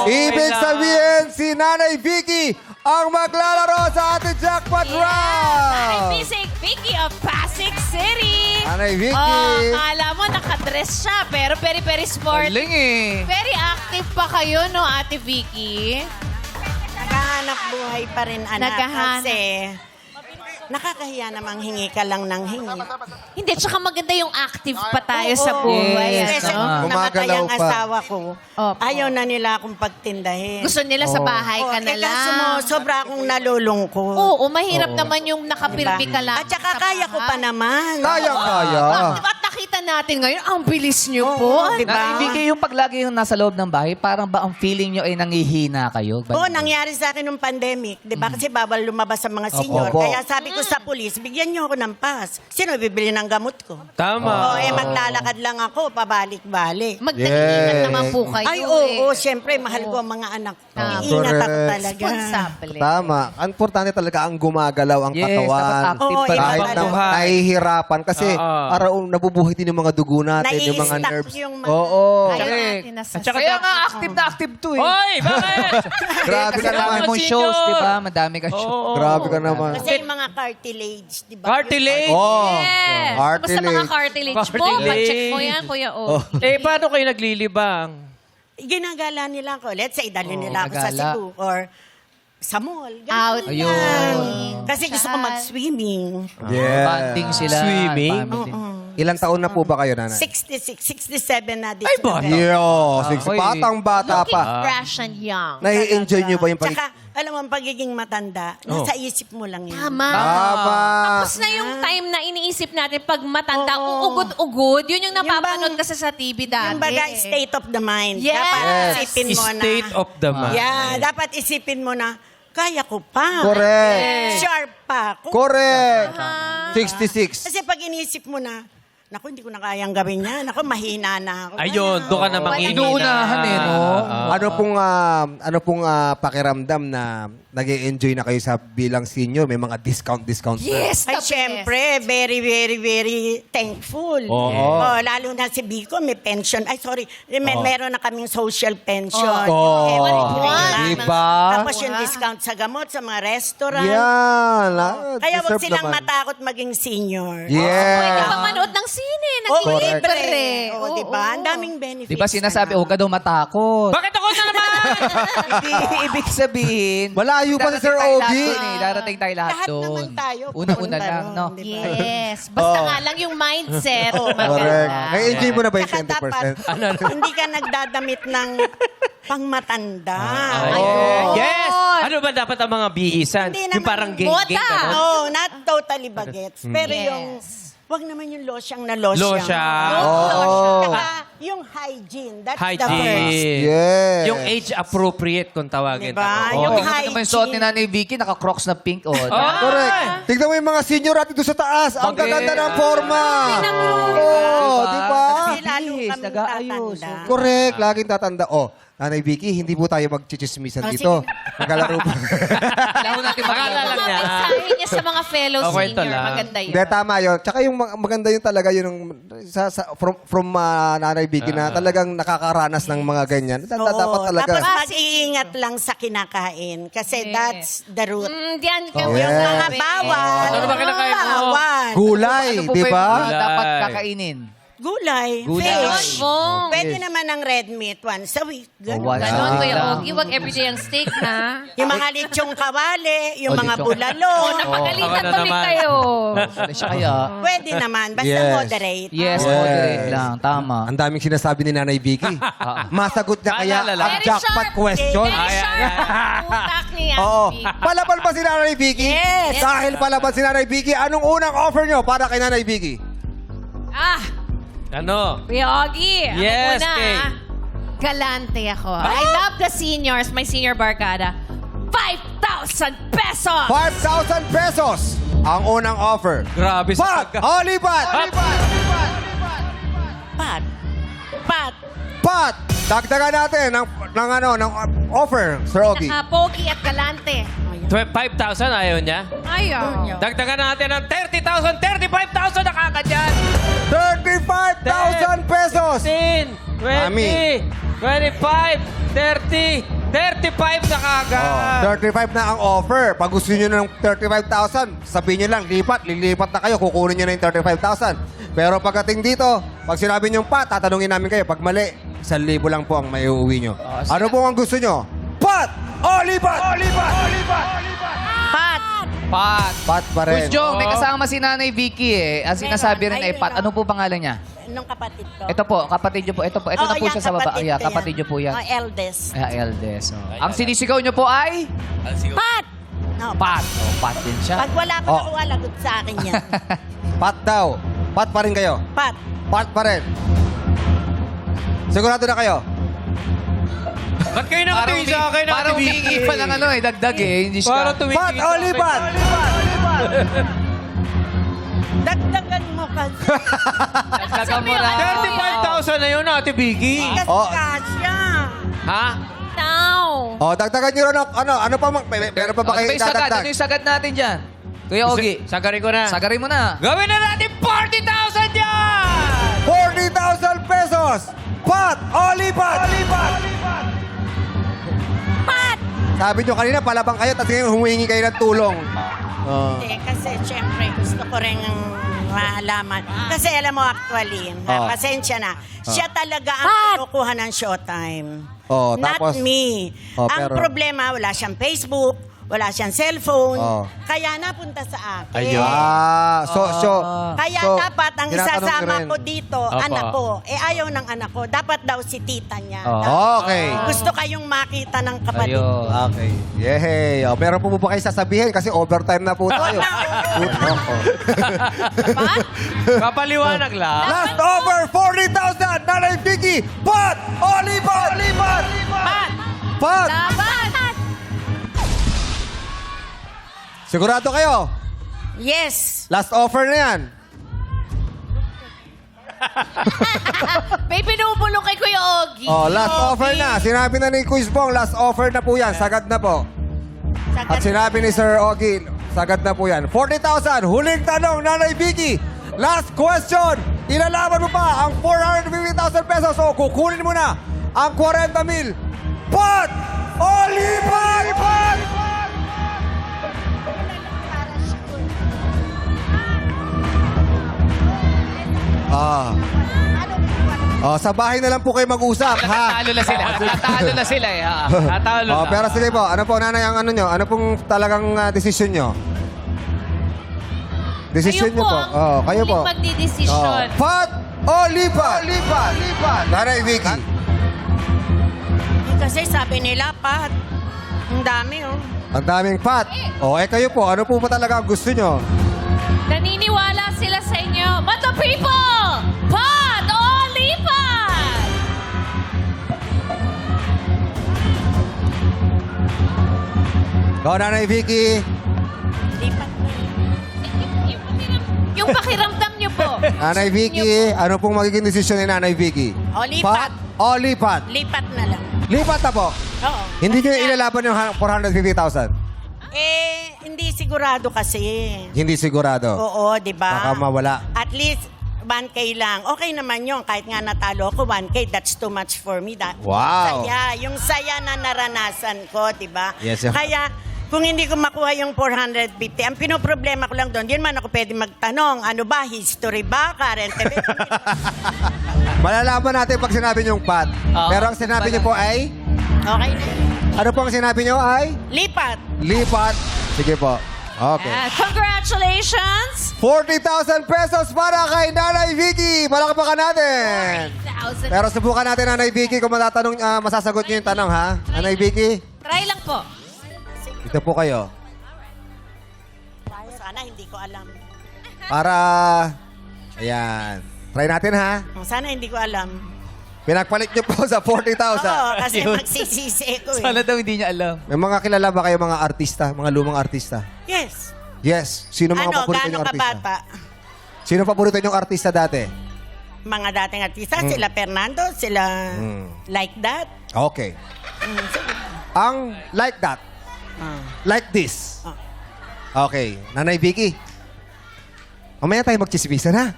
Ibig lang. sabihin, si Nanay Vicky ang maglalaro sa ating jackpot Nanay round. Bisig Vicky of Pasig City. Nanay Vicky. Oh, akala mo nakadress siya, pero very sport. Galing eh. Very active pa kayo, no, Ate Vicky? Naghahanap buhay pa rin, anak. Naghahanap. Kasi nakakahiya namang hingi ka lang ng hingi. Hindi, tsaka maganda yung active pa tayo sa buhay. Yes, Kasi ano? nung namatay Gumagalaw ang pa. asawa ko, Opo. ayaw na nila akong pagtindahin. Gusto nila sa bahay ka na lang. sobra akong nalulungkot. Oo, mahirap naman yung nakapilbi ka lang. At saka sa kaya ko pa bahay. naman. Kaya. At nakita natin ngayon, ang bilis nyo po. di ba? Nanay Vicky, yung paglagi yung nasa loob ng bahay, parang ba ang feeling nyo ay nangihina kayo? Oo, nangyari sa akin nung pandemic. Di ba? Kasi bawal lumabas sa mga senior. Opo. Kaya sabi ko sa pulis, bigyan niyo ako ng pass. Sino bibili ng gamot ko? Tama. Maglalakad lang ako, pabalik-balik. Magdaingat Yes. naman po kayo. Ay, oo, syempre, mahal ko ang mga anak ko. Tama. Iingat ako Correct. talaga. Responsable. Tama. Ang importante talaga ang gumagalaw ang Yes, katawan. dapat active Oo, pa Kahit iba na buhay. nahihirapan. Kasi Oo. araw nabubuhay din yung mga dugo natin, yung mga Nai-stuck nerves. yung mga- Oo. Ayaw Correct. natin nasa... At saka Kaya nga active na active to eh. Hoy! Bakit? Grabe ka Kasi naman. dami mong Senior. shows, di ba? Madami ka shows. Oo. Grabe ka naman. Kasi yung mga cartilage, di ba? Cartilage. Oh. Yes. Basta mga cartilage mo, Cartilage. pa-check mo yan, Kuya O. Eh, paano kayo naglilibang? Ginagala nila ako. Let's say, dali nila ako sa nagala. Cebu or sa mall. Ganun Out. lang. Ayun. Kasi gusto ko mag-swimming. Yeah. Banding sila. Swimming? family. Ilang taon na po ba kayo, nanay? 66, 67 na this Ay, bata. November. Yo, batang-bata Looking pa. fresh and young. Nai-enjoy nyo ba yung pag... Tsaka, alam mo, ang pagiging matanda, nasa isip mo lang yun. Tama. Tama. Tapos na yung time na iniisip natin pag matanda, uugod-ugod. Yun yung napapanood Yung kasi sa TV dati. Yung baga, state of the mind. Yes. Dapat isipin mo na. State of the mind. Yeah, dapat isipin mo na, kaya ko pa. Correct. Sharp pa ako. Correct. 66. Kasi pag inisip mo na, naku, hindi ko na kayang gawin yan. Naku, mahina na ako. Ayun, doon ka namang Walang Inuunahan eh, no? Ano pong pakiramdam na nag-enjoy na kayo sa bilang senior? May mga discount pa. Yes, Ay, the best. syempre, very, very, very thankful. Oo. Oh, lalo na si Biko, may pension. Ay, sorry, meron na kaming social pension. Oo. Every Wow. 3 months. Diba? Tapos yung discount sa gamot, sa mga restaurant. Yan. Kaya wag Deserve silang naman. matakot maging senior. Pwede Yeah. pa manood ng sine. Oo, Nag-libre. libre. Oo, di ba? Ang daming benefits. Di ba sinasabi, huwag ka daw matakot. Bakit ako na naman? Hindi, ibig sabihin. Malayo pa si Sir darating tayo lahat Ogie. dun eh. Darating tayo lahat Lahat doon. naman tayo. Una-una pupunta lang, ron, no? di ba? Yes. Basta nga lang yung mindset. Correct. Maganda. Nai-enjoy mo na ba yung Saka dapat, 20%? hindi ka nagdadamit ng pangmatanda. Yes! Ano ba dapat ang mga bihisan? Hindi Yung naman. parang geng-geng, Bota. gano'n? No, not totally bagets. Pero Yes. yung, wag naman yung losyang na losyang. Losyang. Oh. Saka yung hygiene. That's the first. Hygiene. Yes. Yung age-appropriate kung tawagin. Diba? Tama. Yung Tingnan mo naman yung suot ni Nanay Vicky, naka-crocs na pink. Oh, Correct. Tignan mo yung mga senior natin doon sa taas. Ang Bagay. gaganda ng forma. Oo, di ba? Kasi lalo Nag-aayos, kaming nag-aayos. tatanda. Correct. Laging tatanda. Oh, Nanay Vicky, hindi po tayo magchichismisan dito. Magkalaro po. Kailangan natin Akala lang niya. Mensahe niya sa mga fellow Oh, kwento senior. lang. Maganda yun. Hindi, tama yun. Tsaka yung maganda yun talaga yun from Nanay Vicky na talagang nakakaranas ng mga ganyan. Dapat talaga. Tapos mag-iingat lang sa kinakain. Kasi that's the root. Diyan Oh, kami. yes. Mga bawal. Ano ba kinakain mo? Bawal. Gulay, Ano po di ba yung ba? mga dapat Gulay. kakainin? Gulay. Gulay. Fish. Ganon, Pwede naman ng red meat once a week. Ganun. once a Ganon, week. Kuya lang. Ogie. Huwag everyday ang steak, ha? Yung mga lechong kawali, yung Oh, mga lechong- bulalo. Napagalitan Ako na tuloy naman. kayo. Ano siya kaya? Pwede naman. Basta Yes. moderate. Yes, Yes. moderate lang. Tama. Ang daming sinasabi ni Nanay Vicky. Masagot niya kaya Paalala lang. ang jackpot question. Very sharp. Utak ni Oo. Abby. Palaban ba si Nanay Vicky? Yes. Dahil palaban si Nanay Vicky, anong unang offer nyo para kay Nanay Vicky? Ano? Kuya Ogie. Yes, ako muna, Kay. ah. Galante ako. I love the seniors, my senior barkada. 5,000 pesos! 5,000 pesos ang unang offer. Grabe sa Pat! Olipat! Pat. Pat. Pat! Dagdagan natin ng offer, Sir Ogie. Pogi at galante. 5,000 ayaw niya. Ayaw. Dagdagan natin ng 30,000, 35,000 na kagad 35,000 pesos! 10, 20, Mami. 25, 30, 35 na kagad. 35 na ang offer. Pag gusto nyo ng 35,000, sabihin nyo lang, lilipat na kayo, kukunin nyo na yung 35,000. Pero pagdating dito, pag sinabi nyo Pat, tatanungin namin kayo. Pag mali, 1,000 lang po ang may uuwi nyo. Ano po ang gusto nyo? Pat! Olipat! Pat. Pat. Pat pa rin. Kuya Jong, may kasama si Nanay Vicky eh. Ang sinasabi rin ay Pat. Ano po pangalan niya? Nung kapatid ko. Ito po, kapatid niyo po. Ito po. Ito na po siya sa baba. Yeah, kapatid niyo po yan. Eldest. Eldest. Ang sinisigaw niyo po ay? Pat. No, Pat. Oh, Pat din siya. Pag wala ko nakuha, lagot sa akin yan. Pat daw. Pat pa rin kayo. Pat. Pat pa rin. Sigurado na kayo. Ba't kayo nakatingin sa akin? Parang humingi pa ng ano eh, dagdag eh. Hindi siya. Parang tumitingin Pat! sa akin. Olipat! Dagdagan mo kasi. Dagdagan mo na. 35,000 na yun, Ate Vicky. Kasi Oh. kasya. Ha? Now. O, dagdagan nyo rin. Ano pa? Meron pa ba kayo Ano yung sagad? Ano dadagdag? yung sagad natin dyan? Kuya Ogie. Sagarin ko na. Sagarin mo na. Gawin na natin 40,000 yan! 40,000 pesos! Pat! Olipat! Pat. Sabi nyo kanina, palabang kayo, tapos ngayon humingi kayo ng tulong. Hindi, kasi syempre gusto ko rin malaman. Kasi alam mo actually, pasensya na, siya talaga ang kinukuha ng showtime. Oh, Not tapos- me. Oh, Ang pero- problema, wala siyang Facebook, wala siyang cellphone, Oh. kaya napunta sa akin. Ayun. Kaya so, dapat ang tinatanong isasama rin. ko dito, Opo. anak ko. Ayaw ng anak ko. Dapat daw si tita niya. Okay. Gusto kayong makita ng kapatid. Ayun. Okay. Yay! O, meron po ba kayo sasabihin? Kasi overtime na po tayo. Papaliwanag lang. Last over, 40,000! Nanay Vicky! Pat! Olipat! Pat! Laban! Sigurado kayo? Yes. Last offer na yan. May pinupulong kay Kuya Ogie. Oh, last offer na. Sinabi na ni Quiz Bong, last offer na po yan. Sagad na po. At sinabi ni Sir Ogie, sagad na po yan. 40,000. Huling tanong, Nanay Vicky. Last question. Ilalaban mo pa ang 450,000 pesos o kukunin mo na ang 40,000. Pat! Olipat! Sa bahay na lang po kayo mag-usap, ha? Tatalo na sila. Tatalo na sila eh. Ha? Tatalo na. Pero sige po, ano po, nanay, ang ano nyo? Ano pong talagang desisyon nyo? Desisyon Kayo nyo po po. ang Kayo po. huling magdidesisyon. Pat o lipat? Lipat. Nanay Vicky. Kasi sabi nila, Pat, ang dami oh. Ang daming pat. Kayo po, ano po ba talaga ang gusto nyo? Naniniwala sila sa inyo. But the people! Pat o lipat! Go, Nanay Vicky. Lipat na. Yung pakiramdam niyo po. Nanay Vicky, ano pong magiging desisyon ni Nanay Vicky? O, lipat. Pat o lipat? Lipat na lang. Lipat na po. Oo. Hindi nyo ilalaban yung 450,000? Hindi sigurado kasi. Hindi sigurado. Oo, di ba? Baka mawala. At least, 1K lang. Okay naman yun. Kahit nga natalo ako, 1K, that's too much for me. Wow. Yung saya na naranasan ko, di ba? Yes, yeah. Kaya, kung hindi ko makuha yung 450, ang pinoproblema ko lang doon, di man ako pwede magtanong, ano ba, history ba, current event? Malalaman natin pag sinabi nyo yung pat. Pero ang sinabi nyo po ay? Okay na yun. Ano po ang sinabi nyo ay? Lipat. Lipat. Sige po. Okay. Congratulations! 40,000 pesos para kay Nanay Vicky. Palakpakan natin. 1,000. Pero subukan natin, Nanay Vicky, kung matatanong, masasagot nyo yung tanong, ha? Nanay Vicky, Try lang po. ito po kayo. Sana hindi ko alam. Para, ayan. Try natin, ha? Sana hindi ko alam. Pinagpalit nyo po sa 40,000. Oo, kasi magsisisi ko eh. Sana daw hindi niya alam. May mga kilala ba kayo mga artista? Mga lumang artista? Yes. Yes. Sino mga Ano, paborito gaano nyong ka artista? bata? Sino paborito nyong artista dati? Mga dating artista, sila Fernando, sila Like That. Okay. Ang like that. Like this. Okay. Nanay Vicky. Mamaya tayo magchismisan, ha?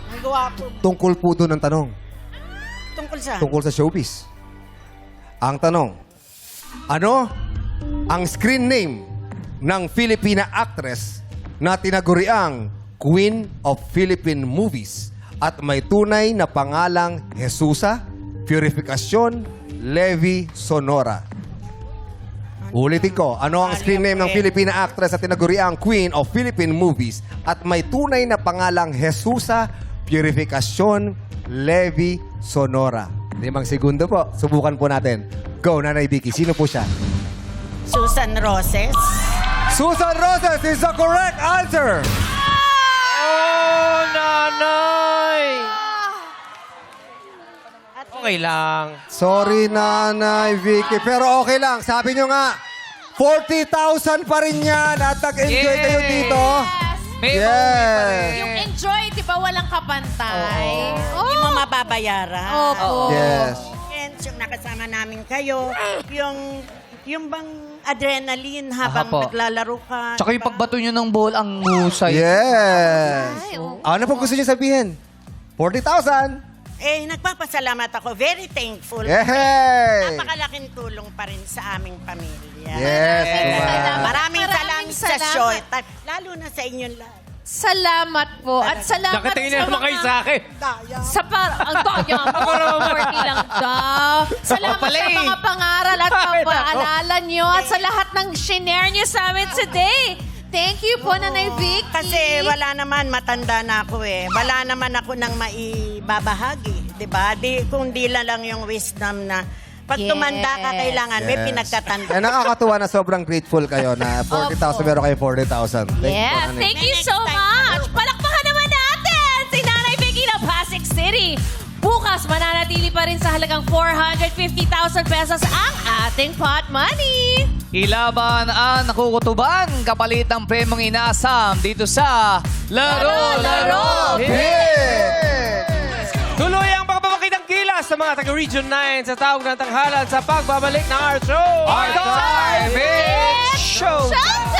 Ang gwapo. Tungkol po doon ang tanong. Tungkol sa... Tungkol sa showbiz. Ang tanong, ano ang screen name ng Filipina actress na tinaguriang Queen of Philippine Movies at may tunay na pangalang Jesusa Purificación Levi Sonora? Ulitin ko, ano ang screen name ng Filipina actress na tinaguriang Queen of Philippine Movies at may tunay na pangalang Jesusa Purificación Levi Sonora? 5 segundo po. Subukan po natin. Go, Nanay Vicky. Sino po siya? Susan Roses. Susan Roses is the correct answer! Oh, nanay! Okay lang. Sorry, Nanay Vicky. Pero okay lang. Sabi nyo nga, 40,000 pa rin yan at nag-enjoy Yay! kayo dito. May Yes. movie pa rin. Yung enjoy, di ba walang kapantay? Hindi mo mababayaran. Opo. Yes. And yung nakasama namin kayo, yung bang adrenaline habang po. naglalaro ka. Tsaka yung diba? pagbato nyo ng ball, ang husay. Yes. Ay, oo. Ano po gusto nyo sabihin? 40,000. Nagpapasalamat ako. Very thankful. Yay! Napakalaking tulong pa rin sa aming pamilya. Yes, Maraming Maraming salamat sa salamat. short time. Lalo na sa inyong lahat. Salamat po. At salamat Nakatingin sa na naman kayo sa akin. Sa ang daya mo, 40 lang daw. Salamat pala sa eh. mga pangaral at pagpaalala nyo at sa lahat ng shinare nyo sa amin today. Thank you po, Nanay Vicky. Kasi wala naman, matanda na ako eh. Wala naman ako nang maibabahagi. Diba? Kung di lang yung wisdom na pag Yes. tumanda ka, kailangan may pinagtatanda. Nakakatuwa na sobrang grateful kayo na 40,000 meron kayo 40,000. Yes, thank you so much. Palakpakan naman natin si Nanay Vicky ng Pasig City. Bukas, mananatili pa rin sa halagang 450,000 pesos ang ating pot money. Ilaban ang nakukutuban kapalit ng premong inaasam dito sa Laro Tuloy ang pagpapakitang kilas sa mga taga-Region 9 sa tawag ng tanghalan sa pagbabalik ng our show. Our Time is Show! Showtime!